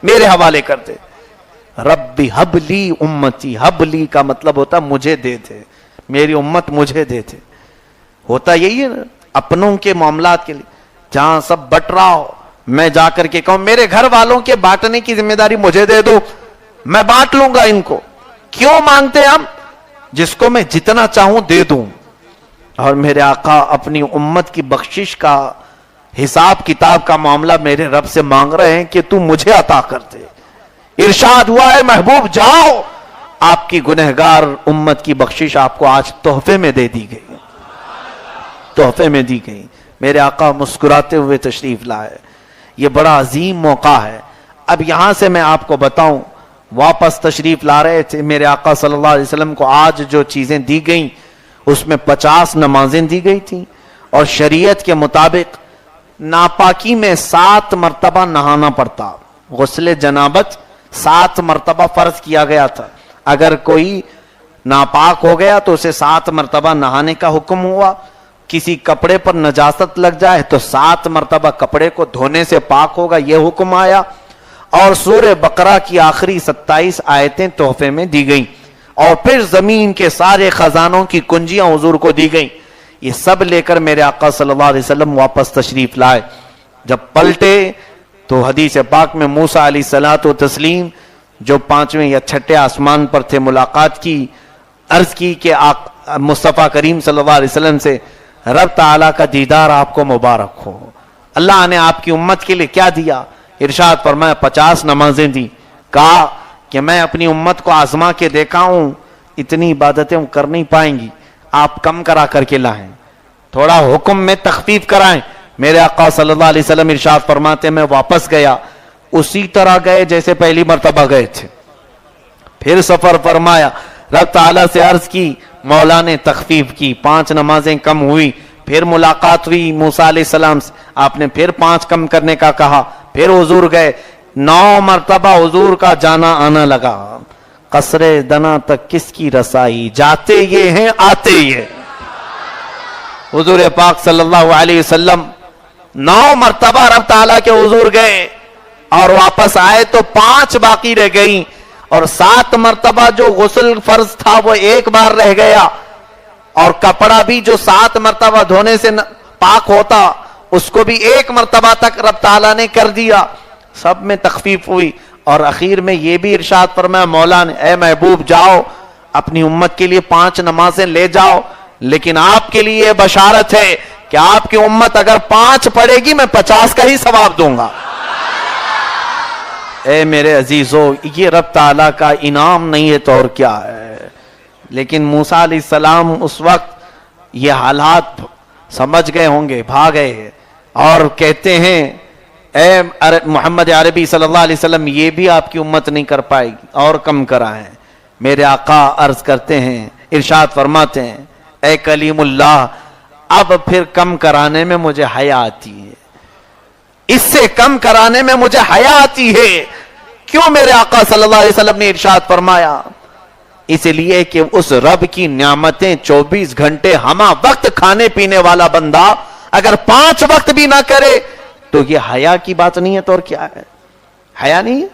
میرے حوالے کر دے. ربی حب لی امتی, حب لی کا مطلب ہوتا مجھے دے دے, میری امت مجھے دے دے. ہوتا یہی ہے نا اپنوں کے معاملات کے لیے, جہاں سب بٹ رہا ہو میں جا کر کے کہوں میرے گھر والوں کے بانٹنے کی ذمہ داری مجھے دے دو, میں بانٹ لوں گا ان کو. کیوں مانگتے ہم؟ جس کو میں جتنا چاہوں دے دوں. اور میرے آقا اپنی امت کی بخشش کا حساب کتاب کا معاملہ میرے رب سے مانگ رہے ہیں کہ تو مجھے عطا کر دے. ارشاد ہوا ہے محبوب جاؤ, آپ کی گنہگار امت کی بخشش آپ کو آج تحفے میں دے دی گئی, تحفے میں دی گئی. میرے آقا مسکراتے ہوئے تشریف لائے. یہ بڑا عظیم موقع ہے. اب یہاں سے میں آپ کو بتاؤں, واپس تشریف لا رہے تھے میرے آقا صلی اللہ علیہ وسلم کو آج جو چیزیں دی گئیں اس میں 50 نمازیں دی گئی تھیں اور شریعت کے مطابق ناپاکی میں 7 مرتبہ نہانا پڑتا. غسل جنابت 7 مرتبہ فرض کیا گیا تھا. اگر کوئی ناپاک ہو گیا تو اسے 7 مرتبہ نہانے کا حکم ہوا. کسی کپڑے پر نجاست لگ جائے تو 7 مرتبہ کپڑے کو دھونے سے پاک ہوگا, یہ حکم آیا. اور سورہ بقرہ کی آخری 27 آیتیں تحفے میں دی گئیں اور پھر زمین کے سارے خزانوں کی کنجیاں حضور کو دی گئیں. یہ سب لے کر میرے آقا صلی اللہ علیہ وسلم واپس تشریف لائے. جب پلٹے تو حدیث پاک میں موسیٰ علیہ الصلوۃ والتسلیم جو 5ویں یا 6ٹھے آسمان پر تھے ملاقات کی, عرض کی کہ مصطفیٰ کریم صلی اللہ علیہ وسلم سے رب تعالیٰ کا دیدار آپ کو مبارک ہو, اللہ نے آپ کی امت کے لیے کیا دیا؟ ارشاد فرمایا 50 نمازیں دی. کہا کہ میں اپنی امت کو آزما کے دیکھا ہوں اتنی عبادتیں کر نہیں پائیں گی, آپ کم کرا کر کے لائیں, تھوڑا حکم میں تخفیف کرائیں. میرے آقا صلی اللہ علیہ وسلم ارشاد فرماتے میں واپس گیا اسی طرح گئے جیسے پہلی مرتبہ گئے تھے. پھر سفر فرمایا, رب تعالیٰ سے عرض کی, مولا نے تخفیف کی, 5 نمازیں کم ہوئی, پھر ملاقات ہوئی موسیٰ علیہ السلام سے, آپ نے پھر 5 کم کرنے کا کہا, پھر حضور گئے, 9 مرتبہ حضور کا جانا آنا لگا. قصر دنا تک کس کی رسائی, جاتے یہ ہیں آتے یہ. حضور پاک صلی اللہ علیہ وسلم 9 مرتبہ رب تعالیٰ کے حضور گئے اور واپس آئے تو 5 باقی رہ گئیں, اور 7 مرتبہ جو غسل فرض تھا وہ 1 بار رہ گیا, اور کپڑا بھی جو 7 مرتبہ دھونے سے پاک ہوتا اس کو بھی 1 مرتبہ تک رب تعالیٰ نے کر دیا. سب میں تخفیف ہوئی, اور اخیر میں یہ بھی ارشاد فرمایا مولا نے, اے محبوب جاؤ اپنی امت کے لیے 5 نمازیں لے جاؤ, لیکن آپ کے لیے بشارت ہے کہ آپ کی امت اگر 5 پڑھے گی میں 50 کا ہی ثواب دوں گا. اے میرے عزیزو, یہ رب تعالیٰ کا انعام نہیں ہے تو اور کیا ہے. لیکن موسیٰ علیہ السلام اس وقت یہ حالات سمجھ گئے ہوں گے, بھاگے اور کہتے ہیں اے محمد عربی صلی اللہ علیہ وسلم, یہ بھی آپ کی امت نہیں کر پائے گی, اور کم کرائیں. میرے آقا عرض کرتے ہیں, ارشاد فرماتے ہیں, اے کلیم اللہ, اب پھر کم کرانے میں مجھے حیا آتی ہے, اس سے کم کرانے میں مجھے حیا آتی ہے. کیوں میرے آقا صلی اللہ علیہ وسلم نے ارشاد فرمایا؟ اس لیے کہ اس رب کی نعمتیں 24 گھنٹے ہمہ وقت کھانے پینے والا بندہ اگر 5 وقت بھی نہ کرے تو یہ حیا کی بات نہیں ہے تو اور کیا ہے. حیا نہیں ہے.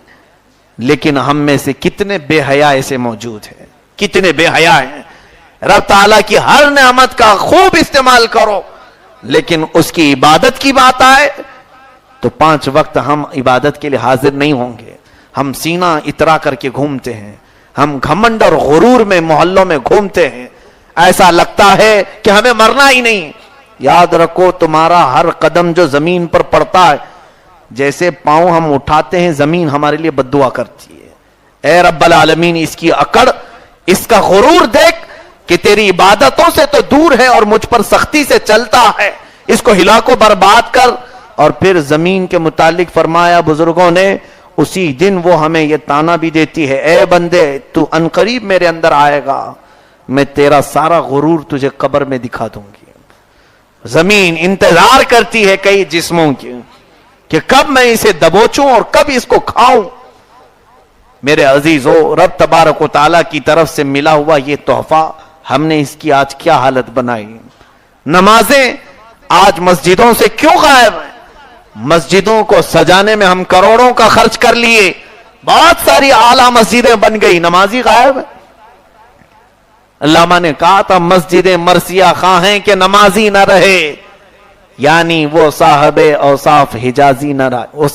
لیکن ہم میں سے کتنے بے حیا ایسے موجود ہیں, کتنے بے حیا ہیں. رب تعالیٰ کی ہر نعمت کا خوب استعمال کرو, لیکن اس کی عبادت کی بات آئے تو 5 وقت ہم عبادت کے لیے حاضر نہیں ہوں گے. ہم سینہ اترا کر کے گھومتے ہیں, ہم گھمنڈ اور غرور میں محلوں میں گھومتے ہیں, ایسا لگتا ہے کہ ہمیں مرنا ہی نہیں. یاد رکھو تمہارا ہر قدم جو زمین پر پڑتا ہے, جیسے پاؤں ہم اٹھاتے ہیں زمین ہمارے لیے بددعا کرتی ہے. اے رب العالمین, اس کی اکڑ, اس کا غرور دیکھ کہ تیری عبادتوں سے تو دور ہے اور مجھ پر سختی سے چلتا ہے, اس کو ہلا کو برباد کر. اور پھر زمین کے متعلق فرمایا بزرگوں نے, اسی دن وہ ہمیں یہ تانا بھی دیتی ہے, اے بندے تو انقریب میرے اندر آئے گا, میں تیرا سارا غرور تجھے قبر میں دکھا دوں گی. زمین انتظار کرتی ہے کئی جسموں کی کہ کب میں اسے دبوچوں اور کب اس کو کھاؤں. میرے عزیزو, رب تبارک و تعالیٰ کی طرف سے ملا ہوا یہ تحفہ, ہم نے اس کی آج کیا حالت بنائی. نمازیں آج مسجدوں سے کیوں غائب ہیں؟ مسجدوں کو سجانے میں ہم کروڑوں کا خرچ کر لیے, بہت ساری اعلیٰ مسجدیں بن گئی, نمازی غائب ہے. علامہ نے کہا تھا مسجد مرثیہ خواہ ہیں کہ نمازی نہ رہے, یعنی وہ صاحب اوصاف حجازی نہ رہے, وہ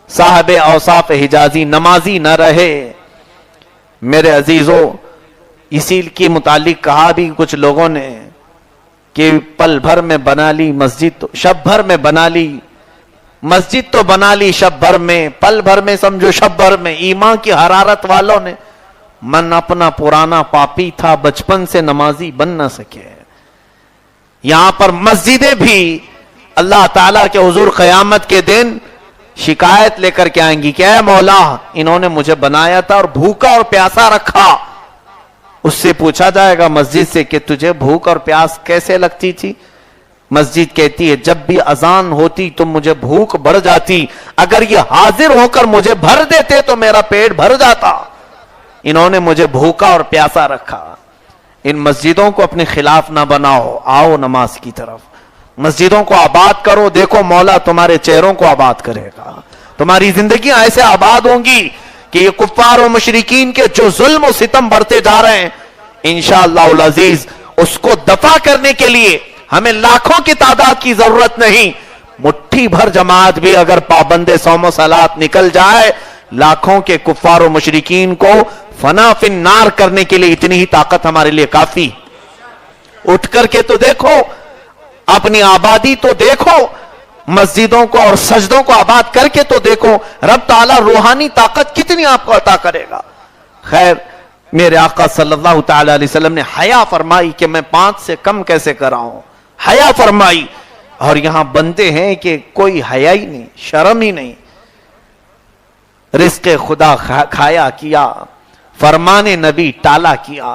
صاحب اوصاف حجازی نمازی نہ رہے. میرے عزیزو, اسی کے متعلق کہا بھی کچھ لوگوں نے کہ پل بھر میں بنا لی مسجد, تو شب بھر میں بنا لی مسجد, تو بنا لی شب بھر میں, پل بھر میں سمجھو شب بھر میں. ایمان کی حرارت والوں نے, من اپنا پرانا پاپی تھا بچپن سے نمازی بن نہ سکے. یہاں پر مسجدیں بھی اللہ تعالیٰ کے حضور قیامت کے دن شکایت لے کر کے آئیں گی کہ اے مولا, انہوں نے مجھے بنایا تھا اور بھوکا اور پیاسا رکھا. اس سے پوچھا جائے گا مسجد سے کہ تجھے بھوک اور پیاس کیسے لگتی تھی؟ مسجد کہتی ہے جب بھی اذان ہوتی تو مجھے بھوک بڑھ جاتی, اگر یہ حاضر ہو کر مجھے بھر دیتے تو میرا پیٹ بھر جاتا. انہوں نے مجھے بھوکا اور پیاسا رکھا. ان مسجدوں کو اپنے خلاف نہ بناؤ, آؤ نماز کی طرف, مسجدوں کو آباد کرو. دیکھو مولا تمہارے چہروں کو آباد کرے گا, تمہاری زندگیاں ایسے آباد ہوں گی کہ یہ کفار و مشرکین کے جو ظلم و ستم بڑھتے جا رہے ہیں, انشاءاللہ العزیز اس کو دفع کرنے کے لیے ہمیں لاکھوں کی تعداد کی ضرورت نہیں, مٹھی بھر جماعت بھی اگر پابند صوم و صلات نکل جائے, لاکھوں کے کفار و مشرکین کو فنا فی النار کرنے کے لیے اتنی ہی طاقت ہمارے لیے کافی. اٹھ کر کے تو دیکھو, اپنی آبادی تو دیکھو, مسجدوں کو اور سجدوں کو آباد کر کے تو دیکھو, رب تعالیٰ روحانی طاقت کتنی آپ کو عطا کرے گا. خیر, میرے آقا صلی اللہ تعالی علیہ وسلم نے حیا فرمائی کہ میں 5 سے کم کیسے کراؤں, حیا فرمائی. اور یہاں بنتے ہیں کہ کوئی حیا ہی نہیں, شرم ہی نہیں. رزق خدا کھایا کیا, فرمان نبی ٹالا کیا,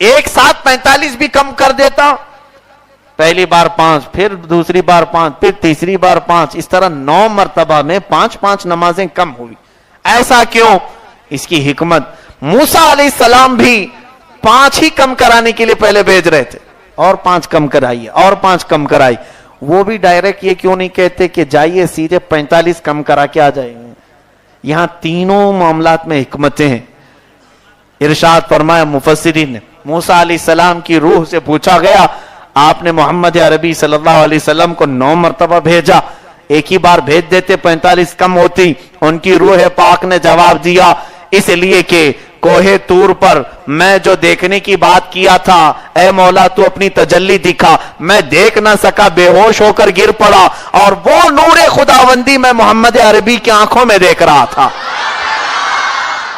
ایک ساتھ 45 بھی کم کر دیتا، پہلی بار 5، پھر دوسری بار 5، پھر تیسری بار 5، اس طرح 9 مرتبہ میں 5 نمازیں کم ہوئی. ایسا کیوں؟ اس کی حکمت، موسیٰ علیہ السلام بھی 5 ہی کم کرانے کے لیے پہلے بھیج رہے تھے، اور 5 کم کرائیے، اور 5 کم کرائی. وہ بھی ڈائریکٹ یہ کیوں نہیں کہتے کہ جائیے سیدھے 45 کم کرا کے آ جائیں گے؟ یہاں تینوں معاملات میں حکمتیں ہیں. ارشاد فرمایا مفسرین نے، موسیٰ علیہ السلام کی روح سے پوچھا گیا، آپ نے محمد عربی صلی اللہ علیہ وسلم کو 9 مرتبہ بھیجا، ایک ہی بار بھیج دیتے 45 کم ہوتی. ان کی روح پاک نے جواب دیا، اس لیے کہ کوہ طور پر میں جو دیکھنے کی بات کیا تھا، اے مولا تو اپنی تجلی دکھا، میں دیکھ نہ سکا، بے ہوش ہو کر گر پڑا، اور وہ نور خداوندی میں محمد عربی کی آنکھوں میں دیکھ رہا تھا.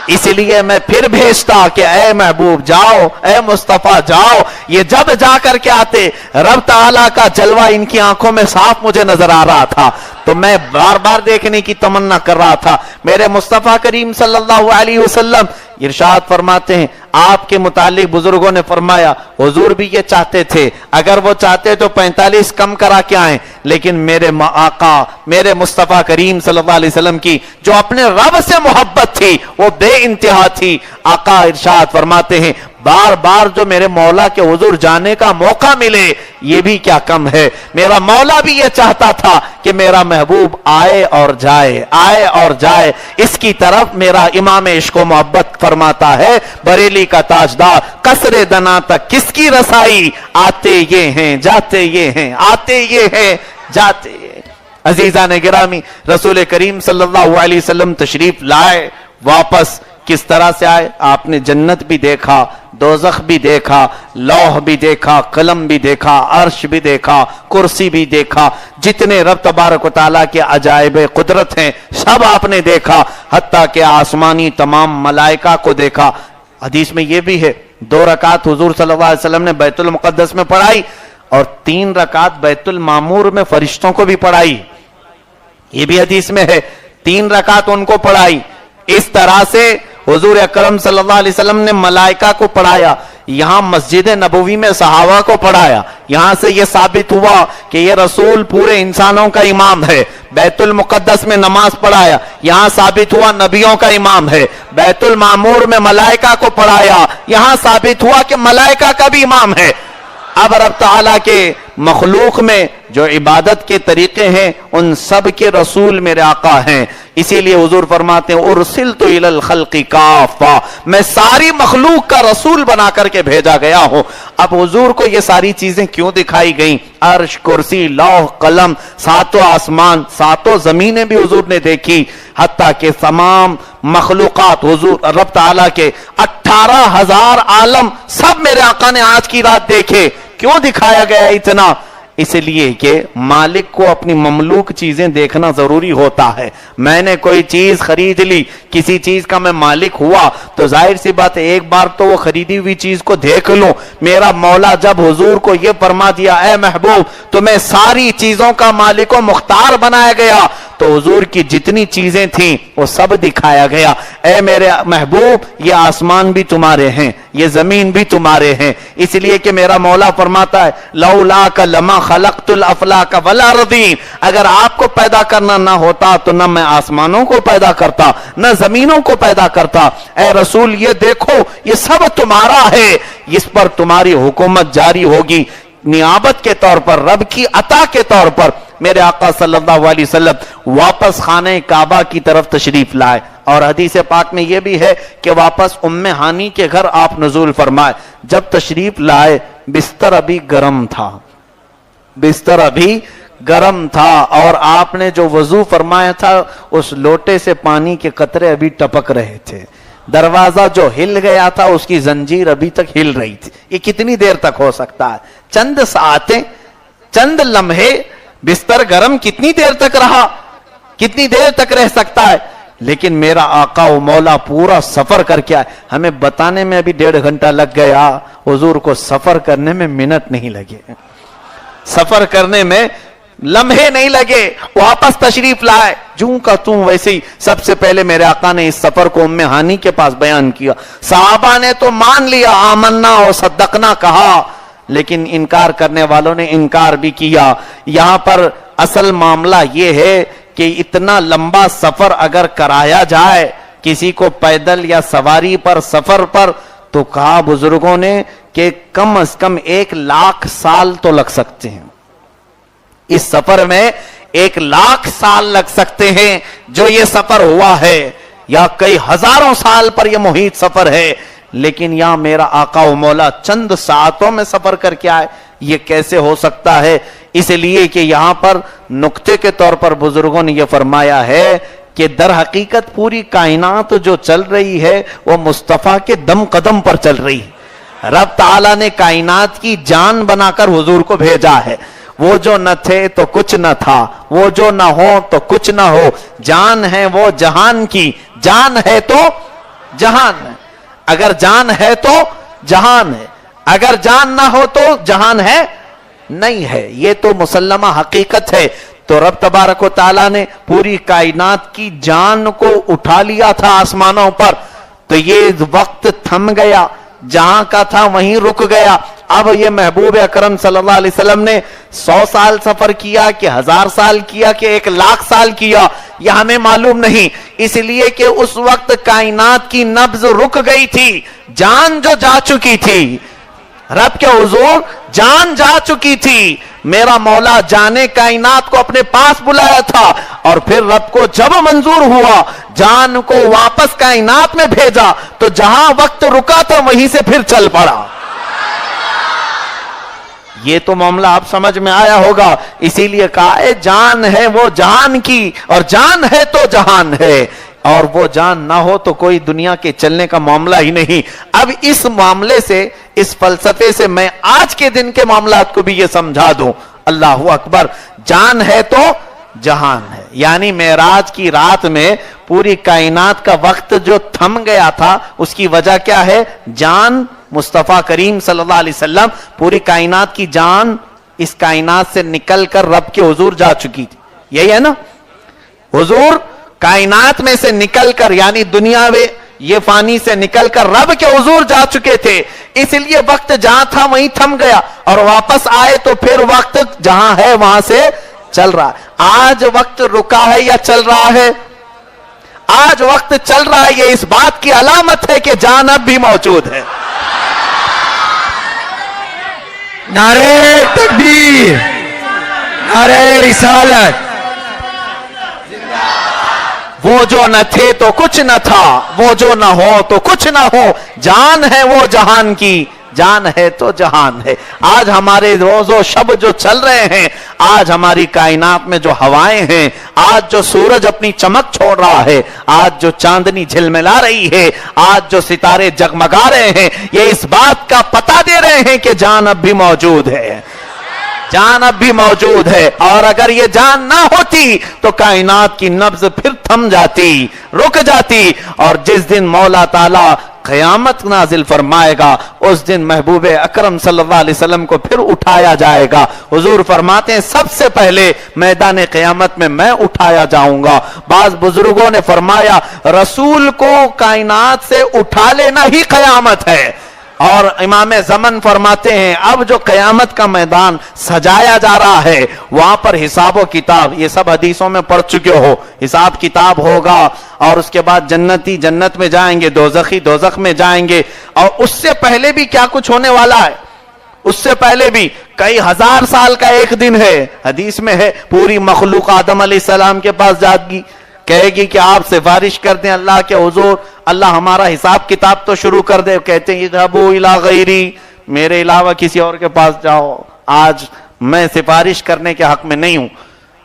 اس لیے میں پھر بھیجتا کہ اے محبوب جاؤ، اے مصطفیٰ جاؤ. یہ جب جا کر کے آتے، رب تعالیٰ کا جلوہ ان کی آنکھوں میں صاف مجھے نظر آ رہا تھا، تو میں بار بار دیکھنے کی تمنا کر رہا تھا. میرے مصطفیٰ کریم صلی اللہ علیہ وسلم ارشاد فرماتے ہیں، آپ کے متعلق بزرگوں نے فرمایا حضور بھی یہ چاہتے تھے، اگر وہ چاہتے تو 45 کم کرا کے آئیں، لیکن میرے آقا میرے مصطفیٰ کریم صلی اللہ علیہ وسلم کی جو اپنے رب سے محبت تھی وہ بے انتہا تھی. آقا ارشاد فرماتے ہیں بار بار جو میرے مولا کے حضور جانے کا موقع ملے یہ بھی کیا کم ہے. میرا مولا بھی یہ چاہتا تھا کہ میرا محبوب آئے اور جائے، آئے اور جائے. اس کی طرف میرا امام عشق و محبت فرماتا ہے، بریلی کا تاجدار، قصر دنا تک کس کی رسائی، آتے یہ ہیں جاتے یہ ہیں، آتے یہ ہیں جاتے یہ ہیں. عزیزان گرامی، رسول کریم صلی اللہ علیہ وسلم تشریف لائے، واپس کس طرح سے آئے؟ آپ نے جنت بھی دیکھا، دوزخ بھی دیکھا، لوح بھی دیکھا، قلم بھی دیکھا، عرش بھی دیکھا، کرسی بھی دیکھا، جتنے رب تبارک و تعالیٰ کے عجائب قدرت ہیں سب آپ نے دیکھا، حتیٰ کہ آسمانی تمام ملائکہ کو دیکھا. حدیث میں یہ بھی ہے 2 رکعت حضور صلی اللہ علیہ وسلم نے بیت المقدس میں پڑھائی، اور 3 رکعت بیت المعمور میں فرشتوں کو بھی پڑھائی. یہ بھی حدیث میں ہے، 3 رکعت ان کو پڑھائی. اس طرح سے حضور اکرم صلی اللہ علیہ وسلم نے ملائکہ کو پڑھایا، یہاں مسجد نبوی میں صحابہ کو پڑھایا. یہاں سے یہ ثابت ہوا کہ یہ رسول پورے انسانوں کا امام ہے. بیت المقدس میں نماز پڑھایا، یہاں ثابت ہوا نبیوں کا امام ہے. بیت المعمور میں ملائکہ کو پڑھایا، یہاں ثابت ہوا کہ ملائکہ کا بھی امام ہے. اب رب تعالیٰ کے مخلوق میں جو عبادت کے طریقے ہیں ان سب کے رسول میرے آقا ہیں. اسی لیے حضور فرماتے ہیں ارسلت الی الخلق کافہ، میں ساری مخلوق کا رسول بنا کر کے بھیجا گیا ہوں. اب حضور کو یہ ساری چیزیں کیوں دکھائی گئیں؟ عرش، کرسی، لوح، قلم، 7 آسمان، 7 زمینیں بھی حضور نے دیکھی، حتیٰ کہ تمام مخلوقات حضور رب تعالیٰ کے 18,000 عالم سب میرے آقا نے آج کی رات دیکھے. کیوں دکھایا گیا اتنا؟ اس لیے کہ مالک کو اپنی مملوک چیزیں دیکھنا ضروری ہوتا ہے. میں نے کوئی چیز خرید لی، کسی چیز کا میں مالک ہوا تو ظاہر سی بات ہے ایک بار تو وہ خریدی ہوئی چیز کو دیکھ لوں. میرا مولا جب حضور کو یہ فرما دیا اے محبوب تمہیں ساری چیزوں کا مالک و مختار بنایا گیا، تو حضور کی جتنی چیزیں تھیں وہ سب دکھایا گیا. اے میرے محبوب یہ آسمان بھی تمہارے ہیں، یہ زمین بھی تمہارے ہیں. اس لیے کہ میرا مولا فرماتا ہے لولاک لما خلقت الافلاک والارضین، اگر آپ کو پیدا کرنا نہ ہوتا تو نہ میں آسمانوں کو پیدا کرتا نہ زمینوں کو پیدا کرتا. اے رسول یہ دیکھو یہ سب تمہارا ہے، اس پر تمہاری حکومت جاری ہوگی. نیابت کے طور پر، رب کی عطا کے طور پر میرے آقا صلی اللہ علیہ وسلم واپس خانہ کعبہ کی طرف تشریف لائے. اور حدیث پاک میں یہ بھی ہے کہ واپس ام ہانی کے گھر آپ نزول فرمائے. جب تشریف لائے بستر ابھی گرم تھا، بستر ابھی گرم تھا، اور آپ نے جو وضو فرمایا تھا اس لوٹے سے پانی کے قطرے ابھی ٹپک رہے تھے. دروازہ جو ہل گیا تھا اس کی زنجیر ابھی تک ہل رہی تھی. یہ کتنی دیر تک ہو سکتا ہے؟ چند ساعتیں، چند لمحے. بستر گرم کتنی دیر تک رہا؟ کتنی دیر تک رہ سکتا ہے؟ لیکن میرا آقا و مولا پورا سفر کر کے آئے. ہمیں بتانے میں ابھی 1.5 گھنٹہ لگ گیا، حضور کو سفر کرنے میں منٹ نہیں لگے. سفر کرنے میں لمحے نہیں لگے, واپس تشریف لائے, جوں کا توں ویسے ہی سب سے پہلے میرے آقا نے اس سفر کو ام ہانی کے پاس بیان کیا. صحابہ نے تو مان لیا, آمنا و صدقنا کہا, لیکن انکار کرنے والوں نے انکار بھی کیا. یہاں پر اصل معاملہ یہ ہے کہ اتنا لمبا سفر اگر کرایا جائے کسی کو پیدل یا سواری پر سفر پر, تو کہا بزرگوں نے کہ کم از کم 1,00,000 سال تو لگ سکتے ہیں. اس سفر میں 1,00,000 سال لگ سکتے ہیں جو یہ سفر ہوا ہے, یا کئی ہزاروں سال پر یہ محیط سفر ہے. لیکن یہاں میرا آقا و مولا چند ساعتوں میں سفر کر کے آئے, یہ کیسے ہو سکتا ہے؟ اس لیے کہ یہاں پر نقطے کے طور پر بزرگوں نے یہ فرمایا ہے کہ در حقیقت پوری کائنات جو چل رہی ہے وہ مصطفیٰ کے دم قدم پر چل رہی ہے. رب تعالیٰ نے کائنات کی جان بنا کر حضور کو بھیجا ہے. وہ جو نہ تھے تو کچھ نہ تھا, وہ جو نہ ہو تو کچھ نہ ہو. جان ہے وہ جہان کی, جان ہے تو جہان ہے. اگر جان ہے تو جہان ہے, اگر جان نہ ہو تو جہان ہے نہیں ہے. یہ تو مسلمہ حقیقت ہے. تو رب تبارک و تعالیٰ نے پوری کائنات کی جان کو اٹھا لیا تھا آسمانوں پر, تو یہ وقت تھم گیا, جہاں کا تھا وہیں رک گیا. اب یہ محبوب اکرم صلی اللہ علیہ وسلم نے 100 سال سفر کیا کہ 1000 سال کیا کہ 1,00,000 سال کیا, یہ ہمیں معلوم نہیں. اس لیے کہ اس وقت کائنات کی نبض رک گئی تھی, جان جو جا چکی تھی, رب کے حضور جان جا چکی تھی. میرا مولا جانے کائنات کو اپنے پاس بلایا تھا, اور پھر رب کو جب منظور ہوا جان کو واپس کائنات میں بھیجا, تو جہاں وقت رکا تھا وہیں سے پھر چل پڑا. یہ تو معاملہ آپ سمجھ میں آیا ہوگا. اسی لیے کہا ہے جان ہے وہ جہان کی, اور جان ہے تو جہان ہے, اور وہ جان نہ ہو تو کوئی دنیا کے چلنے کا معاملہ ہی نہیں. اب اس معاملے سے, اس فلسفے سے میں آج کے دن کے معاملات کو بھی یہ سمجھا دوں. اللہ اکبر. جان ہے تو جہان ہے, یعنی معراج کی رات میں پوری کائنات کا وقت جو تھم گیا تھا, اس کی وجہ کیا ہے؟ جان مصطفیٰ کریم صلی اللہ علیہ وسلم, پوری کائنات کی جان اس کائنات سے نکل کر رب کے حضور جا چکی تھی. یہی ہے نا, حضور کائنات میں سے نکل کر, یعنی دنیا میں یہ فانی سے نکل کر رب کے حضور جا چکے تھے. اس لیے وقت جہاں تھا وہیں تھم گیا, اور واپس آئے تو پھر وقت جہاں ہے وہاں سے چل رہا ہے. آج وقت رکا ہے یا چل رہا ہے؟ آج وقت چل رہا ہے. یہ اس بات کی علامت ہے کہ جان اب بھی موجود ہے. نعرہ تکبیر, نعرہ رسالت. وہ جو نہ تھے تو کچھ نہ تھا, وہ جو نہ ہو تو کچھ نہ ہو. جان ہے وہ جہان کی, جان ہے تو جہان ہے. آج ہمارے روز و شب جو چل رہے ہیں, آج ہماری کائنات میں جو ہوائیں ہیں, آج جو سورج اپنی چمک چھوڑ رہا ہے, آج جو چاندنی جھلملا رہی ہے, آج جو ستارے جگمگا رہے ہیں, یہ اس بات کا پتہ دے رہے ہیں کہ جان اب بھی موجود ہے, جان اب بھی موجود ہے. اور اگر یہ جان نہ ہوتی تو کائنات کی نبض پھر تھم جاتی, رک جاتی. اور جس دن مولا تعالی قیامت نازل فرمائے گا, اس دن محبوب اکرم صلی اللہ علیہ وسلم کو پھر اٹھایا جائے گا. حضور فرماتے ہیں سب سے پہلے میدان قیامت میں میں اٹھایا جاؤں گا. بعض بزرگوں نے فرمایا رسول کو کائنات سے اٹھا لینا ہی قیامت ہے. اور امام زمن فرماتے ہیں اب جو قیامت کا میدان سجایا جا رہا ہے, وہاں پر حساب و کتاب, یہ سب حدیثوں میں پڑھ چکے ہو, حساب کتاب ہوگا, اور اس کے بعد جنتی جنت میں جائیں گے, دوزخی دوزخ میں جائیں گے. اور اس سے پہلے بھی کیا کچھ ہونے والا ہے, اس سے پہلے بھی کئی ہزار سال کا ایک دن ہے. حدیث میں ہے پوری مخلوق آدم علیہ السلام کے پاس جائے گی, کہے گی کہ آپ سفارش کر دیں اللہ کے حضور, اللہ ہمارا حساب کتاب تو شروع کر دے. کہتے ہیں اذهبوا الى غیری, میرے علاوہ کسی اور کے پاس جاؤ, آج میں سفارش کرنے کے حق میں نہیں ہوں.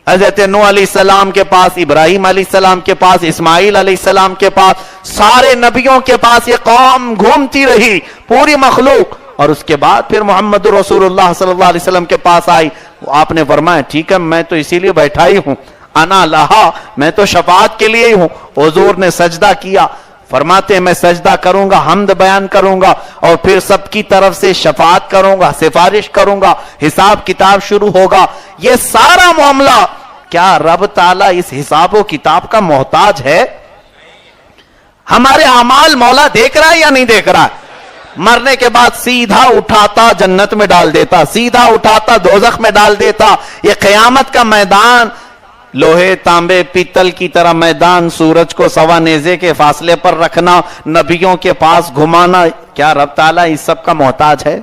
حضرت نوح علیہ السلام کے پاس, ابراہیم علیہ السلام کے پاس, اسماعیل علیہ السلام کے پاس, سارے نبیوں کے پاس یہ قوم گھومتی رہی, پوری مخلوق. اور اس کے بعد پھر محمد رسول اللہ صلی اللہ علیہ وسلم کے پاس آئی. آپ نے فرمایا ٹھیک ہے, میں تو اسی لیے بیٹھا ہی ہوں, انا لہا, میں تو شفاعت کے لیے ہی ہوں. حضور نے سجدہ کیا, فرماتے ہیں میں سجدہ کروں گا, حمد بیان کروں گا, اور پھر سب کی طرف سے شفاعت کروں گا, سفارش کروں گا, حساب کتاب شروع ہوگا. یہ سارا معاملہ کیا رب تعالیٰ اس حساب و کتاب کا محتاج ہے؟ ہمارے اعمال مولا دیکھ رہا ہے یا نہیں دیکھ رہا ہے؟ مرنے کے بعد سیدھا اٹھاتا جنت میں ڈال دیتا, سیدھا اٹھاتا دوزخ میں ڈال دیتا. یہ قیامت کا میدان لوہے تانبے پیتل کی طرح میدان, سورج کو سوا نیزے کے فاصلے پر رکھنا, نبیوں کے پاس گھمانا, کیا رب تعالیٰ اس سب کا محتاج ہے؟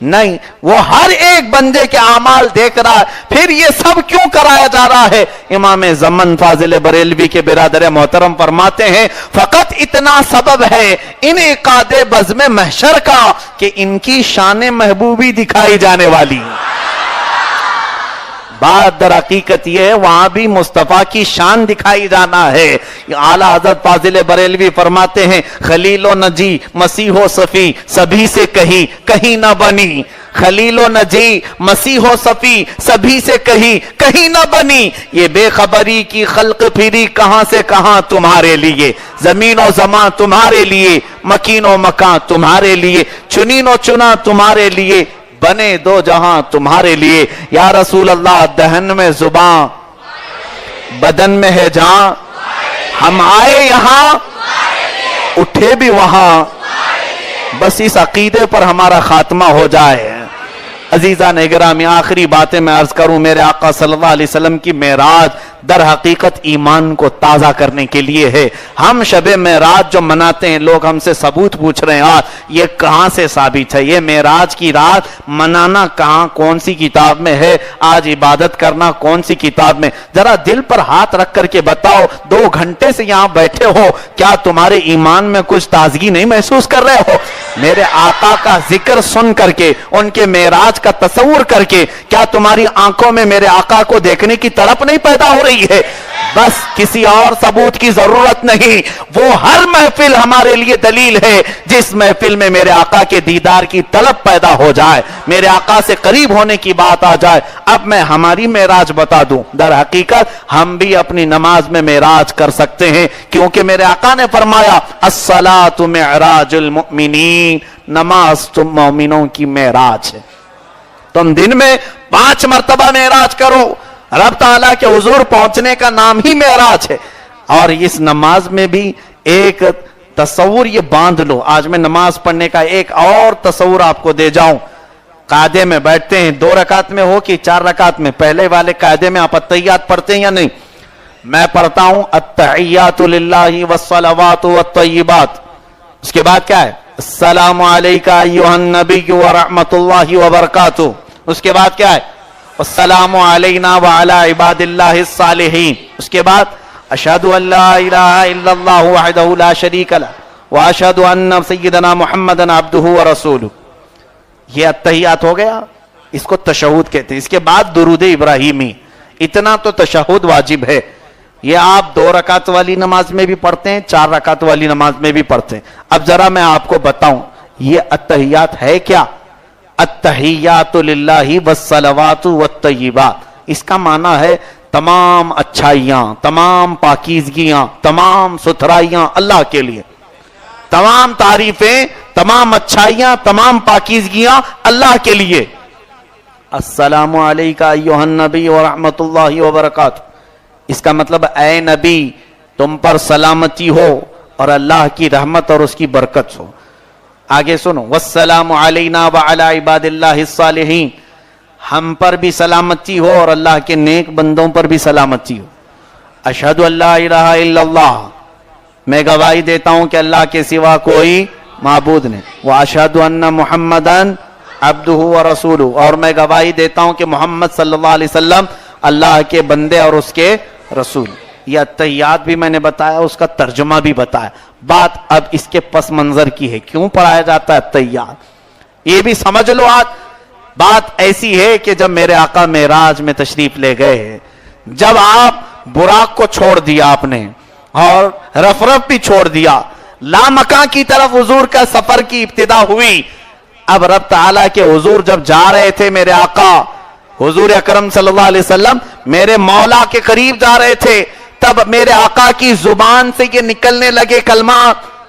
نہیں, وہ ہر ایک بندے کے اعمال دیکھ رہا ہے. پھر یہ سب کیوں کرایا جا رہا ہے؟ امام زمن فاضل بریلوی کے برادر محترم فرماتے ہیں فقط اتنا سبب ہے انعقاد بزم محشر کا کہ ان کی شان محبوبی دکھائی جانے والی. بات در حقیقت یہ ہے وہاں بھی مصطفیٰ کی شان دکھائی جانا ہے. اعلیٰ حضرت فاضل بریلوی فرماتے ہیں خلیل و نجی مسیح و صفی سبھی سے کہیں نہ بنی. خلیل و نجی مسیح و صفی سبھی سے کہیں نہ بنی. یہ بے خبری کی خلق پھری کہاں سے کہاں تمہارے لیے. زمین و زمان تمہارے لیے, مکین و مکان تمہارے لیے, چنین و چنا تمہارے لیے, بنے دو جہاں تمہارے لیے. یا رسول اللہ دہن میں زباں بدن میں ہے جہاں, ہم آئے یہاں اٹھے بھی وہاں, بس اس عقیدے پر ہمارا خاتمہ ہو جائے. عزیزان اکرامی, آخری باتیں میں عرض کروں. میرے آقا صلی اللہ علیہ وسلم کی معراج در حقیقت ایمان کو تازہ کرنے کے لیے ہے. ہم شب معراج جو مناتے ہیں, لوگ ہم سے ثبوت پوچھ رہے ہیں یہ کہاں سے ثابت ہے؟ یہ معراج کی رات منانا کہاں, کون سی کتاب میں ہے؟ آج عبادت کرنا کون سی کتاب میں؟ ذرا دل پر ہاتھ رکھ کر کے بتاؤ, 2 گھنٹے سے یہاں بیٹھے ہو, کیا تمہارے ایمان میں کچھ تازگی نہیں محسوس کر رہے ہو؟ میرے آقا کا ذکر سن کر کے, ان کے معراج کا تصور کر کے, کیا تمہاری آنکھوں میں میرے آقا کو دیکھنے کی تڑپ نہیں پیدا ہو رہی ہے؟ بس کسی اور ثبوت کی ضرورت نہیں. وہ ہر محفل ہمارے لیے دلیل ہے جس محفل میں میرے آقا کے دیدار کی طلب پیدا ہو جائے, میرے آقا سے قریب ہونے کی بات آ جائے. اب میں ہماری معراج بتا دوں. در حقیقت ہم بھی اپنی نماز میں معراج کر سکتے ہیں, کیونکہ میرے آقا نے فرمایا الصلاۃ معراج المؤمنین, نماز تم مومنوں کی معراج ہے. تم دن میں 5 مرتبہ معراج کرو. رب تعالیٰ کے حضور پہنچنے کا نام ہی معراج ہے. اور اس نماز میں بھی ایک تصور یہ باندھ لو. آج میں نماز پڑھنے کا ایک اور تصور آپ کو دے جاؤں. قاعدے میں بیٹھتے ہیں, 2 رکعت میں ہو کہ 4 رکعت میں, پہلے والے قاعدے میں آپ التحیات پڑھتے ہیں یا نہیں؟ میں پڑھتا ہوں التحیات للہ والصلوات والطیبات. اس کے بعد کیا ہے؟ السلام علیکہ ایھا النبی ورحمۃ اللہ وبرکاتہ. اس کے بعد کیا ہے؟ السلام علینا وعلی عباد اللہ الصالحین. اس کے بعد اشہد ان لا الہ الا اللہ وحدہ لا شریک لہ واشہد ان سیدنا محمدا عبدہ ورسولہ. یہ التحیات ہو گیا, اس کو تشہد کہتے ہیں. اس کے بعد درود ابراہیمی. اتنا تو تشہد واجب ہے. یہ آپ 2 رکعت والی نماز میں بھی پڑھتے ہیں, 4 رکعت والی نماز میں بھی پڑھتے ہیں. اب ذرا میں آپ کو بتاؤں یہ التحیات ہے کیا؟ التحیات للہ والصلوات والطیبات. اس کا معنی ہے تمام اچھائیاں, تمام پاکیزگیاں, تمام ستھرائیاں اللہ کے لیے. تمام تعریفیں, تمام اچھائیاں, تمام پاکیزگیاں اللہ کے لیے. السلام علیکہ ایھا النبی ورحمۃ اللہ وبرکاتہ. اس کا مطلب اے نبی تم پر سلامتی ہو اور اللہ کی رحمت اور اس کی برکت ہو. آگے سنو, والسلام علینا وعلی عباد اللہ الصالحین. ہم پر بھی سلامتی ہو اور اللہ کے نیک بندوں پر بھی سلامتی ہو. اشہد ان لا الہ الا اللہ, میں گواہی دیتا ہوں کہ اللہ کے سوا کوئی معبود نہیں. واشہد ان محمدًا عبدہ ورسولہ, اور میں گواہی دیتا ہوں کہ محمد صلی اللہ علیہ وسلم اللہ کے بندے اور اس کے رسول. یہ التحیات بھی میں نے بتایا, اس کا ترجمہ بھی بتایا. بات اب اس کے پس منظر کی ہے, کیوں پڑھایا جاتا ہے التحیات, یہ بھی سمجھ لو. آج بات ایسی ہے کہ جب میرے آقا معراج میں تشریف لے گئے, جب آپ براق کو چھوڑ دیا آپ نے اور رف بھی چھوڑ دیا, لامکاں کی طرف حضور کا سفر کی ابتدا ہوئی. اب رب تعالیٰ کے حضور جب جا رہے تھے, میرے آقا حضور اکرم صلی اللہ علیہ وسلم میرے مولا کے قریب جا رہے تھے, تب میرے آقا کی زبان سے یہ نکلنے لگے کلمات,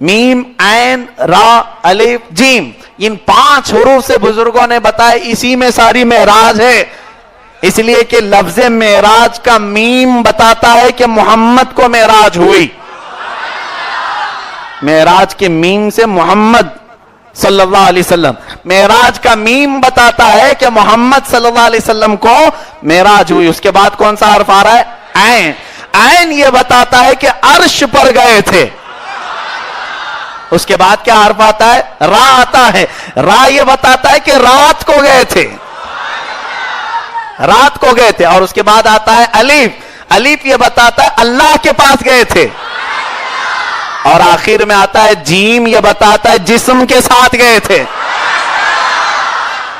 میم عین را الف جیم، ان 5 حروف سے بزرگوں نے بتایا اسی میں ساری معراج ہے، اس لیے کہ لفظ معراج کا میم بتاتا ہے کہ محمد کو معراج ہوئی، معراج کے میم سے محمد صلی اللہ علیہ وسلم، معراج کا میم بتاتا ہے کہ محمد صلی اللہ علیہ وسلم کو معراج ہوئی۔ اس کے بعد کون سا حرف آ رہا ہے؟ عین، عین یہ بتاتا ہے کہ عرش پر گئے تھے۔ اس کے بعد کیا حرف آتا ہے؟ را آتا ہے، را یہ بتاتا ہے کہ رات کو گئے تھے، رات کو گئے تھے۔ اور اس کے بعد آتا ہے الف، الف یہ بتاتا ہے اللہ کے پاس گئے تھے۔ اور آخر میں آتا ہے جیم، یہ بتاتا ہے جسم کے ساتھ گئے تھے۔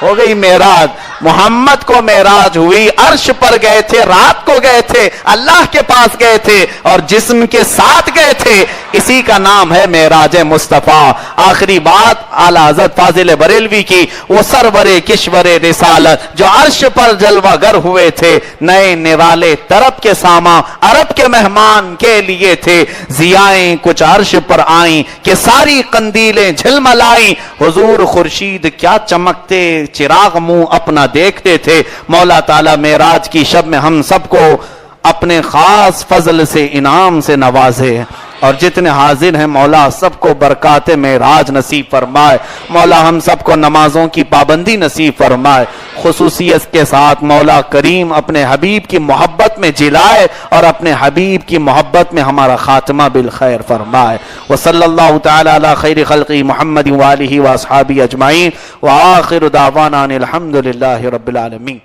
ہو گئی معراج، محمد کو معراج ہوئی، عرش پر گئے تھے، رات کو گئے تھے، اللہ کے پاس گئے تھے اور جسم کے ساتھ گئے تھے، اسی کا نام ہے معراج مصطفیٰ۔ آخری بات اعلیٰ حضرت فاضل بریلوی کی، وہ سرور کشور رسالت جو عرش پر جلوہ گر ہوئے تھے، نئے نرالے طرب کے ساما عرب کے مہمان کے لیے تھے، ضیائیں کچھ عرش پر آئیں کہ ساری قندیلیں جھلملائیں، حضور خورشید کیا چمکتے چراغ منہ اپنا دیکھتے تھے۔ مولا تعالیٰ معراج کی شب میں ہم سب کو اپنے خاص فضل سے انعام سے نوازے، اور جتنے حاضر ہیں مولا سب کو برکات معراج نصیب فرمائے، مولا ہم سب کو نمازوں کی پابندی نصیب فرمائے، خصوصیت کے ساتھ مولا کریم اپنے حبیب کی محبت میں جلائے اور اپنے حبیب کی محبت میں ہمارا خاتمہ بالخیر فرمائے۔ وصلی اللہ تعالی علی خیر خلقی محمد وآلہ واصحابہ اجمعین، وآخر دعوانا الحمد للہ رب العالمین۔